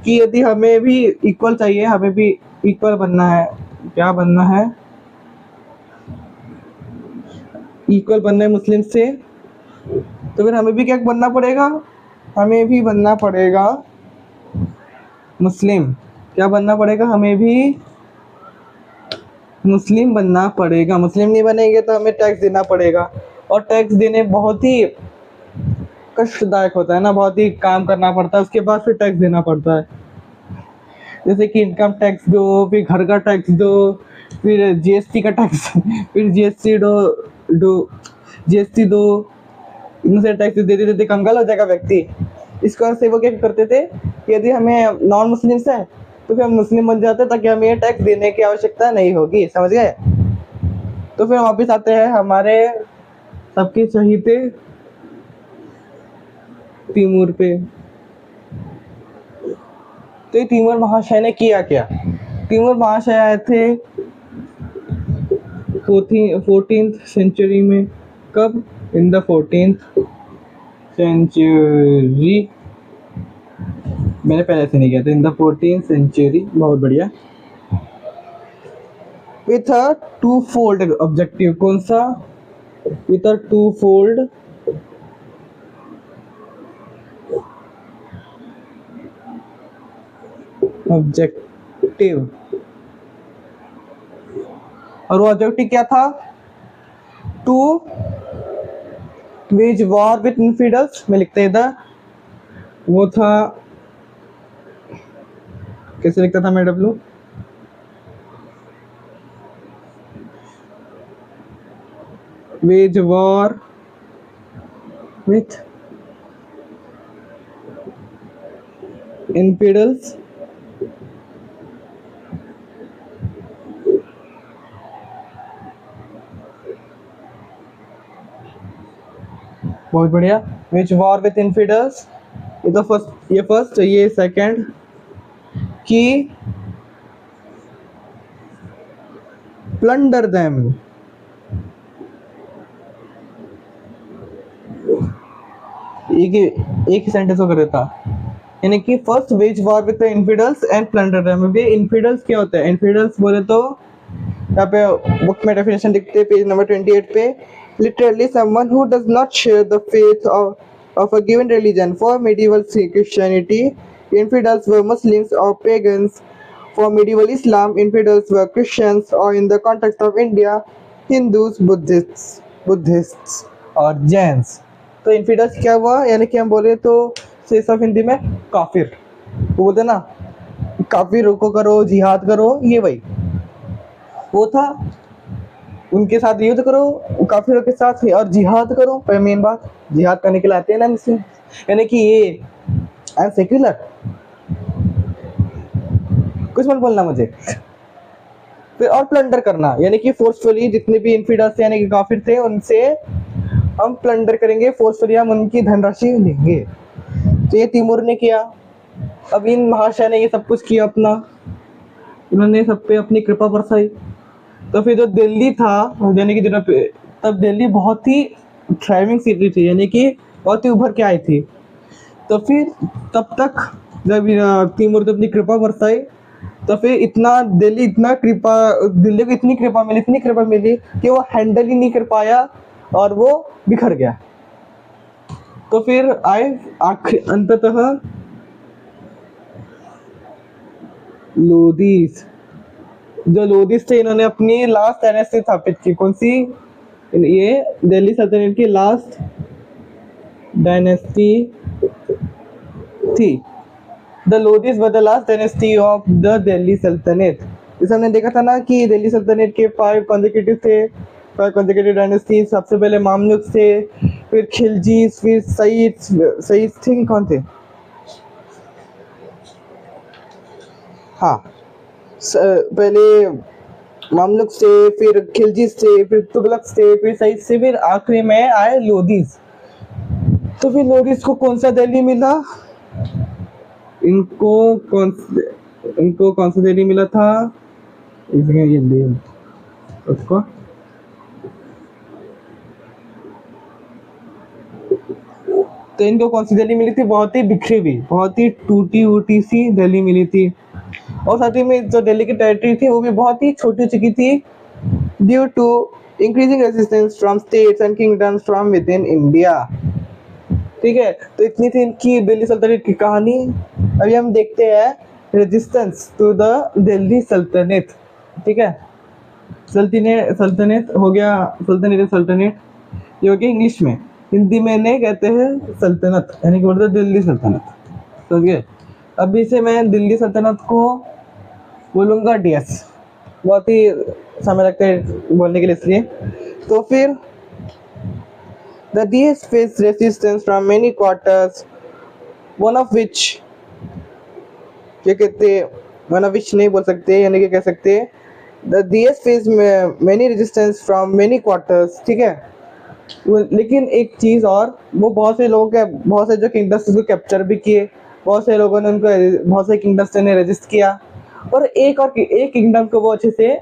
कि यदि हमें भी इक्वल चाहिए, हमें भी इक्वल बनना है, क्या बनना है, इक्वल बनना है मुस्लिम से, तो फिर हमें भी क्या बनना पड़ेगा, हमें भी बनना पड़ेगा मुस्लिम। क्या बनना पड़ेगा, हमें भी मुस्लिम बनना पड़ेगा। मुस्लिम नहीं बनेंगे तो हमें टैक्स देना पड़ेगा, और टैक्स देने बहुत ही कष्टदायक होता है ना, बहुत ही काम करना पड़ता है, उसके बाद फिर टैक्स देना पड़ता है। जैसे कि इनकम टैक्स दो, फिर घर का टैक्स दो, फिर जीएसटी का टैक्स फिर जीएसटी दो, इनसे टैक्स देते देते कंगाल हो जाएगा व्यक्ति। इस कारण से वो क्या करते थे कि यदि हमें नॉन मुस्लिम्स है तो फिर हम मुस्लिम बन जाते ताकि हमें ये टैक्स देने की आवश्यकता नहीं होगी, समझ गए। तो फिर वापस आते हैं हमारे सबके चहीते तिमूर पे। तो ये तिमूर महाशय ने किया क्या, तिमूर महाशय आए थे 14th सेंचुरी में। कब, इन द 14th सेंचुरी, मैंने पहले से नहीं किया था, इन द 14th सेंचुरी, बहुत बढ़िया। With a two fold objective, कौन सा, with a twofold objective। और वो ऑब्जेक्टिव क्या था? Two ways war with infidels में लिखते हैं इधर, वो था, कैसे लिखता था मैं W? Veg war with infidels बहुत बढ़िया। विच वॉर विथ इनफिडल्स, ये तो फर्स्ट, ये फर्स्ट, ये सेकंड कि प्लंडर देम। एक ही सेंटेंस कर देता, यानी कि first wage war with infidels and plunder them. अभी इनफिडल्स क्या होता है? इनफिडल्स बोले तो यहाँ पे बुक में डेफिनेशन लिखते हैं पेज नंबर 28 पे, literally someone who does not share the faith of a given religion. For medieval Christianity, infidels were Muslims or pagans. For medieval Islam, infidels were Christians, or in the context of India, Hindus, Buddhists और Jains। तो infidels क्या हुआ? यानी कि हम बोले तो शेष ऑफ हिंदी में काफिर, वो बोलते ना काफिर को करो, जिहाद करो, ये वही वो था। उनके साथ युद्ध करो, काफिरों के साथ, और जिहाद करो। पर मेन बात, जिहाद करने के लिए आते हैं ना मुस्लिम, यानी कि ये आई एम सेक्युलर, कुछ मत बोलना मुझे। फिर और प्लंडर करना, यानी कि फोर्सफुली जितने भी इनफिडल्स यानी कि काफिर थे उनसे हम प्लंडर करेंगे, फोर्सफुली हम उनकी धनराशि लेंगे। तो ये तिमूर ने किया। अब इन महाशय ने ये सब कुछ किया अपना, उन्होंने सब पे अपनी कृपा बरसाई। तो फिर जो दिल्ली था, यानी कि तब दिल्ली बहुत ही थ्राइविंग सिटी थी, यानी कि बहुत ही उभर के आई थी। तो फिर तब तक जब तैमूर ने अपनी कृपा बरसाई, तो फिर दिल्ली को इतनी कृपा मिली कि वो हैंडल ही नहीं कर पाया और वो बिखर गया। तो फिर आए अंततः लोदीस। जो लोदीस थे, इन्होंने अपनी लास्ट डायनेस्टी स्थापित की। कौन सी? ये दिल्ली सल्तनत की लास्ट डायनेस्टी थी। The Lodis were the last dynasty of the Delhi Sultanate. जैसे हमने देखा था ना कि दिल्ली सल्तनत के 5 कॉन्सेक्यूटिव डायनेस्टी। सबसे पहले मामलुक थे, फिर खिलजीज, फिर सईद थे, कौन थे? हाँ, पहले मामलुक से, फिर खिलजीज से, फिर तुगलक से, फिर सईद से, फिर आखिरी में आए लोदीस। तो फिर लोदीस को कौन सा दिल्ली मिला? इनको कौन सा दिल्ली मिला था? ये उसको तो इनको कौन सी दिल्ली मिली थी? बहुत ही बिखरी हुई, बहुत ही टूटी उटी सी दिल्ली मिली थी। और साथ ही में जो दिल्ली की टेरिटरी थी वो भी बहुत ही छोटी हो चुकी थी, due to increasing resistance from states and kingdoms from within India. ठीक है, तो इतनी थी इनकी दिल्ली सल्तनत की कहानी। अभी हम देखते हैं रेजिस्टेंस टू द दिल्ली सल्तनत। ठीक है, सल्तनत हो गया, सल्तनत ये हो गया इंग्लिश में। हिंदी में इन्हें कहते हैं सल्तनत, यानी कि बोलते हैं दिल्ली सल्तनत। समझ गए? अभी से मैं दिल्ली सल्तनत को बोलूँगा डीएस, बहुत ही समय लगता है बोलने के लिए, इसलिए। तो फिर the DS face resistance from many quarters, one of which, क्या कहते हैं, वन ऑफ विच नहीं बोल सकते, यानी कि कह सकते the DS face many resistance from many quarters. ठीक है, लेकिन एक चीज़ और, वो बहुत से जो किंगडम्स को कैप्चर भी किए, बहुत से लोगों ने उनको, बहुत से किंगडम्स ने रेजिस्ट किया, और एक किंगडम को वो अच्छे से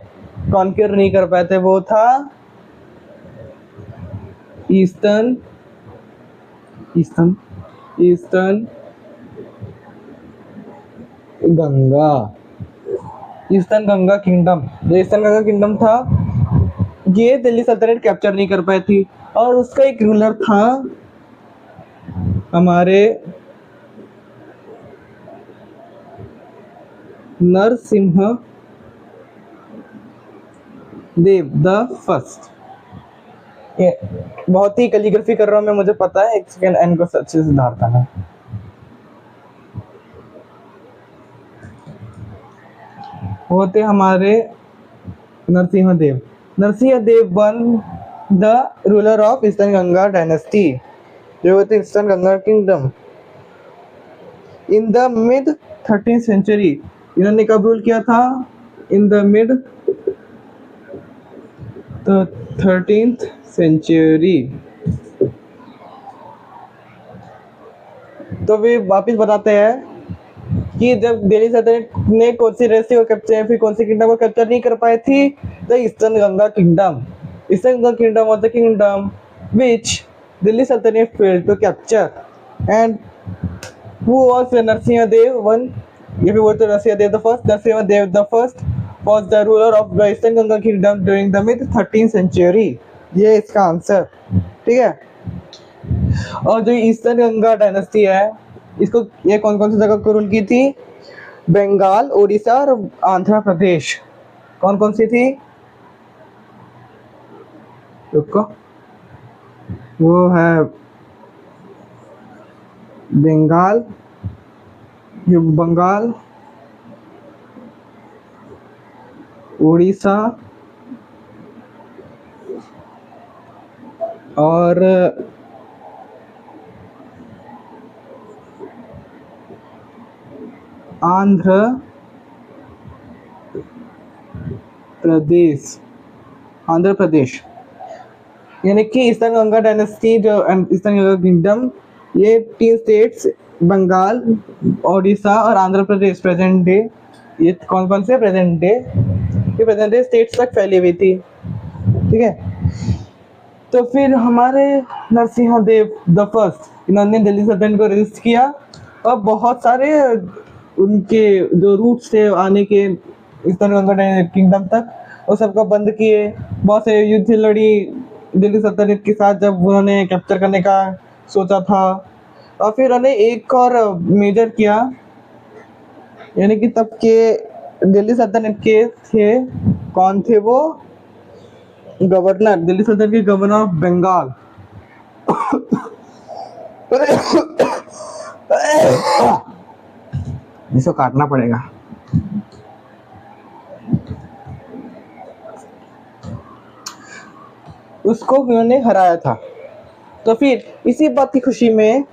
कॉन्क्यूर नहीं कर पाए थे, वो था ईस्टर्न गंगा किंगडम। जो ईस्टर्न गंगा किंगडम था ये दिल्ली सल्तनत कैप्चर नहीं कर पाई थी, और उसका एक रूलर था हमारे नरसिंह देव द फर्स्ट। ये बहुत ही कैलीग्राफी कर रहा हूँ मैं, मुझे पता है, एक सेकंड एन को अच्छे से सुधारता है। वो थे हमारे Narasimha Deva. Narasimha Deva one the ruler of eastern Ganga dynasty, जो थे eastern Ganga kingdom in the mid 13th century. इन्होंने कब रूल किया था? In the mid 13th century. तो वे वापिस बताते हैं कि जब दिल्ली सल्तनत ने कौन सी रेसी को कैप्चर, फिर कौन सी किंगडम को कैप्चर नहीं कर पाई थी? The eastern Ganga kingdom. Eastern Ganga kingdom was the kingdom which Delhi Sultanate failed to capture, and who was Narsinga Dev one? If you were to Narsinga Dev the first, Narsinga Dev the first was the ruler of the Eastern Ganga Kingdom during the mid 13th century. ये इसका answer, ठीक है। और जो eastern Ganga dynasty है, इसको ये कौन कौन सी जगह को रूल की थी? बंगाल, उड़ीसा और आंध्र प्रदेश। कौन कौन सी थी? रुको, वो है बंगाल, ये बंगाल, उड़ीसा और आंध्र प्रदेश। आंध्र प्रदेश यानी कि ईस्टर्न गंगा डायनेस्टी जो ईस्टर्न गंगा किंगडम, ये 3 स्टेट्स बंगाल, ओडिशा और आंध्र प्रदेश प्रेजेंट डे, ये कौन कौन से प्रेजेंट डे, ये प्रेजेंट डे स्टेट्स तक फैली हुई थी, ठीक है। तो फिर हमारे नरसिंह देव द फर्स्ट, इन्होंने दिल्ली सल्तनत को रेजिस्ट किया और बहुत सारे उनके जो रूट्स थे आने के ईस्टर्न गंगा किंगडम तक, वो सबको बंद किए। बहुत से युद्ध लड़ी दिल्ली सल्तनत के साथ जब उन्होंने कैप्चर करने का सोचा था। और फिर उन्होंने एक और मेजर किया, यानी कि तब के दिल्ली सल्तनत के थे, कौन थे वो? गवर्नर, दिल्ली सल्तनत के गवर्नर ऑफ बंगाल। इसको काटना पड़ेगा। उसको उन्होंने हराया था। तो फिर इसी बात की खुशी में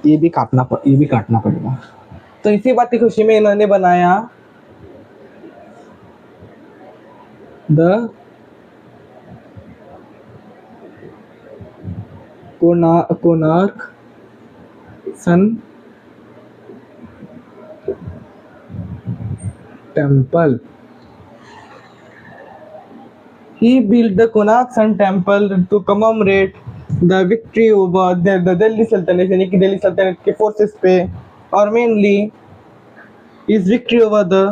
ये भी काटना पड़ेगा। तो इसी बात की खुशी में इन्होंने बनाया the Konark sun temple. He built the Konark Sun Temple to commemorate the victory over the Delhi Sultanate, यानी कि दिल्ली सल्तनत के फोर्सेस पे, और mainly his victory over the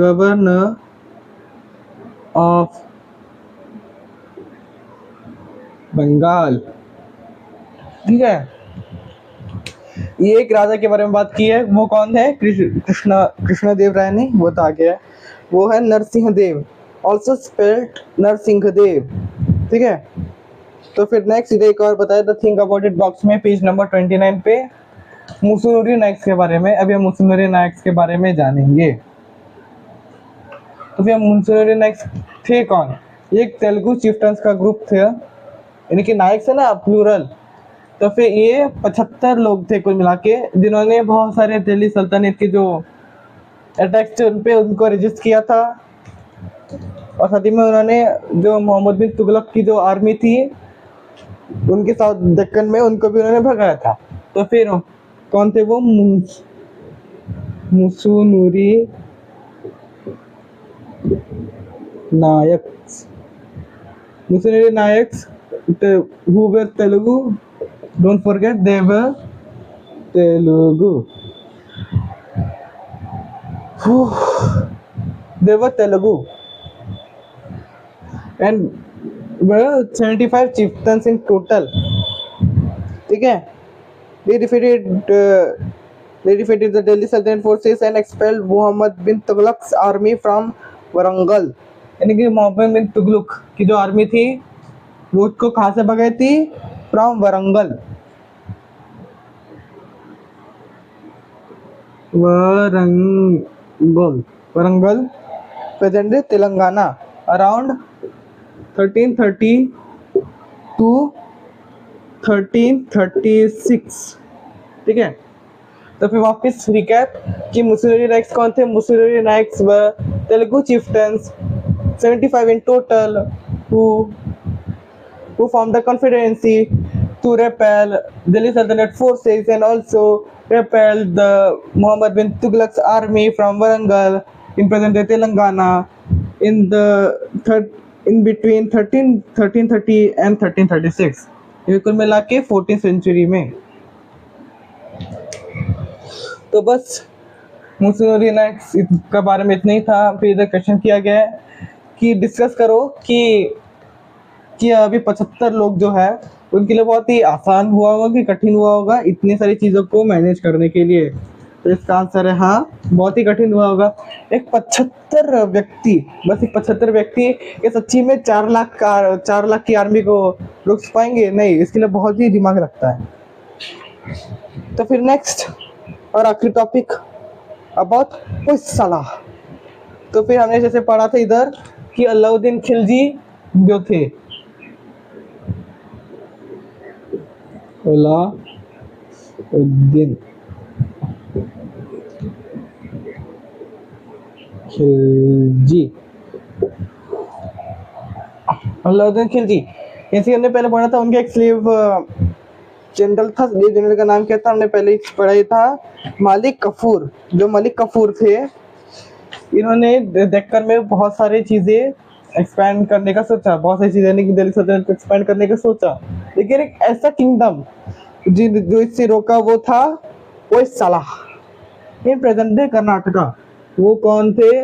governor of Bengal, ठीक है। ये एक राजा के बारे में बात की है, वो कौन है? कृष्णदेव राय नहीं, वो तो आ गया, वो है नरसिंह देव, ऑल्सो स्पेल्ड नरसिंह देव, ठीक है। तो फिर नेक्स्ट इधर एक और बताया the think about it box में, पेज नंबर 29 पे, मुसुनुरी नायक्स के बारे में। अभी हम मुसुनुरी नायक्स के बारे में जानेंगे। तो फिर मुसुनुरी नायक्स थे कौन? एक तेलुगु चिफ्टन्स का ग्रुप था, यानी कि नायक्स है ना, प्लूरल। तो फिर ये 75 लोग थे कुल मिला के, जिन्होंने बहुत सारे दिल्ली सल्तनत के जो अटैक्स थे उन पे उनको रजिस्ट किया था। और साथ ही में उन्होंने जो मोहम्मद बिन तुगलक की जो आर्मी थी उनके साथ दक्कन में, उनको भी उन्होंने भगाया था। तो फिर कौन थे वो? Musunuri Nayaks. Musunuri Nayaks who were Telugu, don't forget they were Telugu, They were Telugu and were 75 chieftains in total. ठीक है, they defeated uh, they defeated the Delhi Sultanate forces and expelled Muhammad bin Tughlaq's army from Warangal. यानी कि मोहम्मद बिन तुगलक की जो army थी वो उसको कहाँ से भगाई थी? From Warangal. Warangal present Telangana around 1330 to 1336. ठीक है, तो फिर वापस रिकैप कि मुसोलिनी नायक्स कौन थे. मुसोलिनी नायक्स व Telugu chieftains 75 in total who formed the confederacy to repel Delhi Sultanate forces and also repel the Muhammad bin Tughlaq's army from Warangal in present-day Telangana in between 1330 and 1336. ये कुल मिला के 14th century में. तो बस Mussolini Nayaks का बारे में इतना ही था. फिर इधर क्वेश्चन किया गया है कि डिस्कस करो कि अभी 75 लोग जो है उनके लिए बहुत ही आसान हुआ होगा कि कठिन हुआ होगा इतनी सारी चीज़ों को मैनेज करने के लिए. तो इसका आंसर है हाँ, बहुत ही कठिन हुआ होगा. एक 75 व्यक्ति, बस एक 75 व्यक्ति ये सच्ची में 4 लाख की आर्मी को रोक पाएंगे? नहीं, इसके लिए बहुत ही दिमाग लगता है. तो फिर नेक्स्ट और आखिरी टॉपिक अबाउट होयसाला. तो फिर हमने जैसे पढ़ा था इधर कि अलाउद्दीन खिलजी जो थे, अलाउद्दीन खिलजी इसी हमने पहले पढ़ा था. उनका एक स्लेव जनरल था. ये जनरल का नाम क्या था हमने पहले पढ़ा ही था, मलिक कफूर. जो मलिक कफूर थे इन्होंने डेक्कन में बहुत सारी चीजें एक्सपैंड करने का सोचा, बहुत सारी चीजें यानी कि दिल्ली सल्तनत को एक्सपैंड करने का सोचा. लेकिन एक ऐसा किंगडम जो इससे रोका वो था Hoysala in present day Karnataka. वो कौन थे?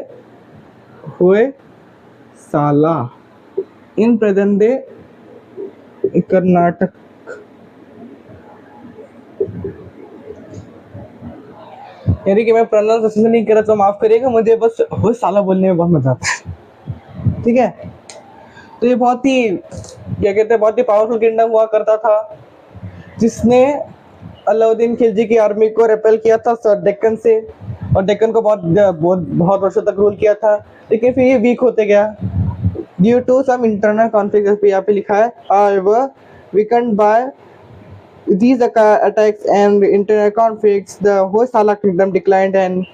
Hoysala in present day Karnataka. यानी कि मैं प्रोनाउंसिएशन नहीं कर रहा तो माफ करिएगा, मुझे बस होयसाला बोलने में बहुत मजा आता है. ठीक है, तो ये बहुत ही क्या कहते हैं बहुत ही पावरफुल किंगडम हुआ करता था जिसने अलाउद्दीन खिलजी की आर्मी को रिपेल किया था डेक्कन से और डेक्कन को बहुत वर्षों तक रूल किया था. लेकिन फिर ये वीक होते गया due to some internal conflict. यहाँ पे लिखा है however weakened by these attacks and internal conflicts the Hoysala kingdom declined and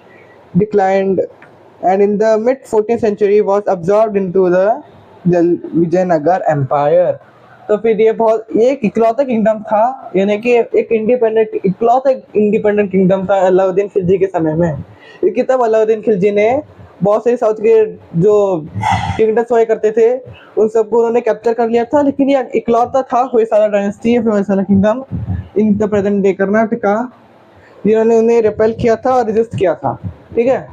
in the mid 14th century was absorbed into the Vijayanagar empire. तो फिर ये एक इकलौता किंगडम था, यानी कि एक इकलौता इंडिपेंडेंट किंगडम था अलाउद्दीन खिलजी के समय में. क्योंकि तब अलाउद्दीन खिलजी ने बहुत सारे साउथ के जो किंगडम्स हुआ करते थे उन सबको उन्होंने कैप्चर कर लिया था. लेकिन ये इकलौता था Hoysala dynasty, Hoysala kingdom in the present day Karnataka जिन्होंने उन्हें रिपेल किया था और रेजिस्ट किया था. ठीक है,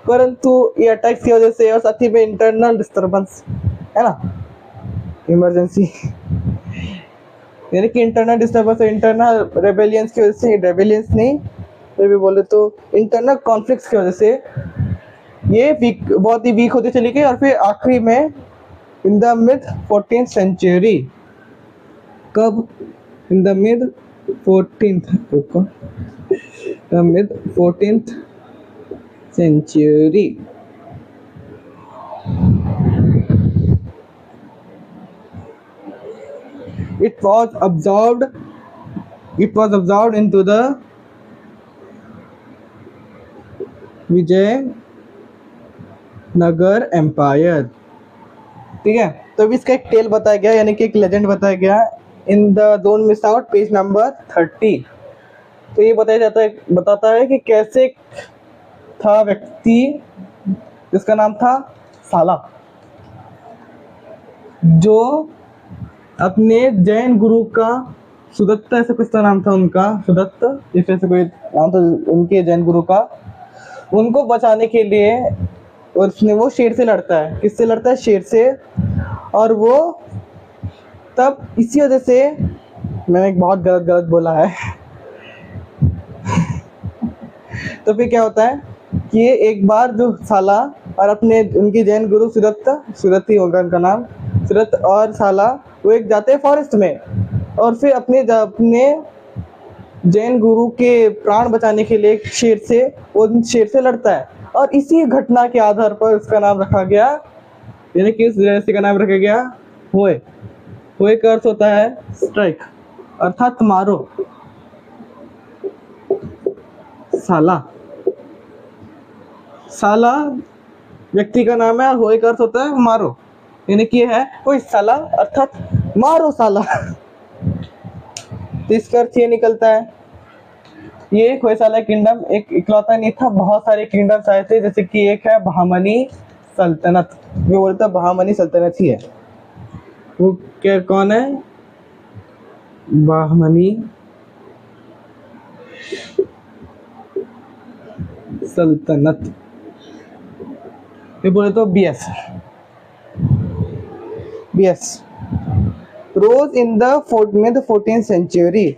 परंतु ये अटैक्स की वजह से और साथ ही में इंटरनल डिस्टर्बेंस है ना, इमरजेंसी यानी कि इंटरनल डिस्टर्बेंस और इंटरनल रेबेलियंस की वजह से, रेबेलियंस नहीं फिर भी बोले तो इंटरनल कॉन्फ्लिक्ट्स की वजह से ये बहुत ही वीक होती चली गई. और फिर आखिरी में इन द मिड 14th सेंचुरी, कब? In the mid 14th century it was absorbed into the Vijayanagar empire. ठीक है, तो अभी इसका एक टेल बताया गया यानी कि एक लेजेंड बताया गया in the don't miss out page number 30. तो ये बताता है कि कैसे था व्यक्ति जिसका नाम था साला, जो अपने जैन गुरु का सुदत्त ऐसे कुछ तो नाम था उनका, सुदत्त जैसे कोई नाम था उनके जैन गुरु का. उनको बचाने के लिए उसने वो शेर से लड़ता है। किससे लड़ता है? शेर से। और वो तब इसी वजह से, मैंने एक बहुत गलत गलत बोला है तो फिर क्या होता है कि ये एक बार जो साला और अपने उनके जैन गुरु सूरत ही होगा उनका नाम, सूरत और साला वो एक जाते हैं फॉरेस्ट में, और फिर अपने जैन गुरु के प्राण बचाने के लिए शेर से वो शेर से लड़ता है। और इसी घटना के आधार पर उसका नाम रखा गया, यानी कि उस रहस्य का नाम रखा गया होए। होए का अर्थ होता है स्ट्राइक, अर्थात मारो। साला, साला व्यक्ति का नाम है और होए का अर्थ होता है मारो, यानी कि है कोई साला अर्थात मारो साला तो इसका अर्थ ये निकलता है। ये एक होयसाला किंगडम एक इकलौता नहीं था, बहुत सारे किंगडम्स आए थे, जैसे कि एक है बहामनी सल्तनत। वो बोलता बहामनी सल्तनत ही है। वो क्या, कौन है? बहामनी सल्तनत। ये बोले तो BS rose in the 14th century।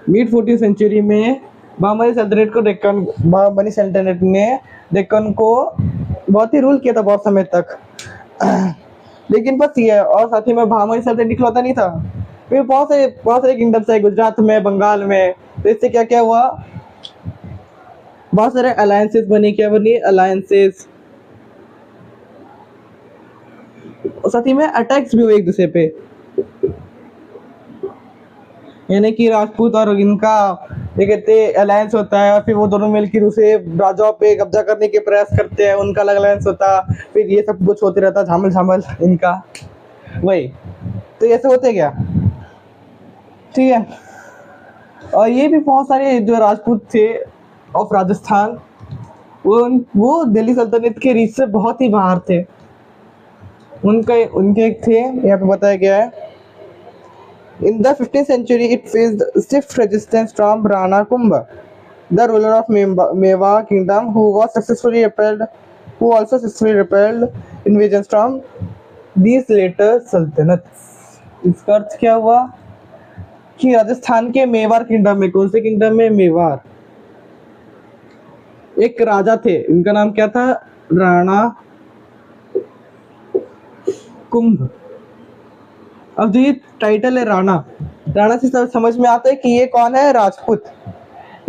Mid 14th century में बहामनी सल्तनत ने डेक्कन को बहुत ही रूल किया था बहुत समय तक लेकिन बस ये, और साथ ही में बहामनी सल्तनत इकलौता नहीं था, फिर बहुत सारे किंगडम्स है गुजरात में, बंगाल में। तो इससे क्या क्या हुआ, बहुत सारे अलायंसेस बने। क्या बनी? अलायंसेस। और साथ ही में अटैक्स भी हुए एक दूसरे पे, यानी कि राजपूत और इनका ये कहते अलायंस होता है, और फिर वो दोनों मिलकर दूसरे राजाओं पे कब्जा करने के प्रयास करते हैं, उनका अलग अलायंस होता। फिर ये सब कुछ होते रहता, झामल झामल इनका वही। तो ऐसे होते क्या, ठीक है। और ये भी बहुत सारे जो राजपूत थे ऑफ राजस्थान, वो दिल्ली सल्तनत के रीच से बहुत ही बाहर थे। उनके थे, यहाँ पे बताया गया है, in the 15th century it faced stiff resistance from Rana Kumbh, the ruler of Mewa kingdom, who also successfully repelled invasions from these later sultanates। इसका अर्थ क्या हुआ कि राजस्थान के मेवाड़ किंगडम में, कौन से किंगडम में? मेवाड़। एक राजा थे, उनका नाम क्या था? राणा कुंभ। अब जो ये टाइटल है राणा से समझ में आता है कि ये कौन है? राजपूत।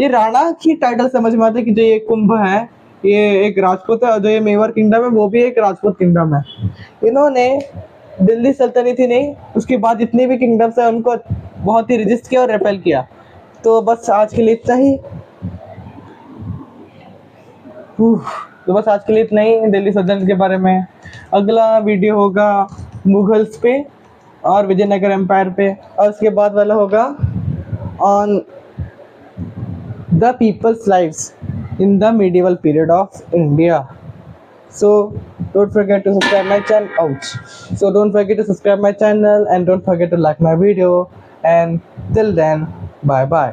ये राणा की टाइटल समझ में आता है कि जो ये कुंभ है ये एक राजपूत है, और जो ये मेवाड़ किंगडम है वो भी एक राजपूत किंगडम है। इन्होंने दिल्ली सल्तनत ही नहीं, उसके बाद जितने भी किंगडम्स है उनको बहुत ही रजिस्ट किया और रेपेल किया। तो बस आज के लिए इतना ही। दिल्ली सल्तनत के बारे में। अगला वीडियो होगा मुगल्स पे और विजयनगर एम्पायर पे, और उसके बाद वाला होगा on the people's lives in the medieval period of India. So don't forget to subscribe my channel and don't forget to like my video, and till then, bye bye.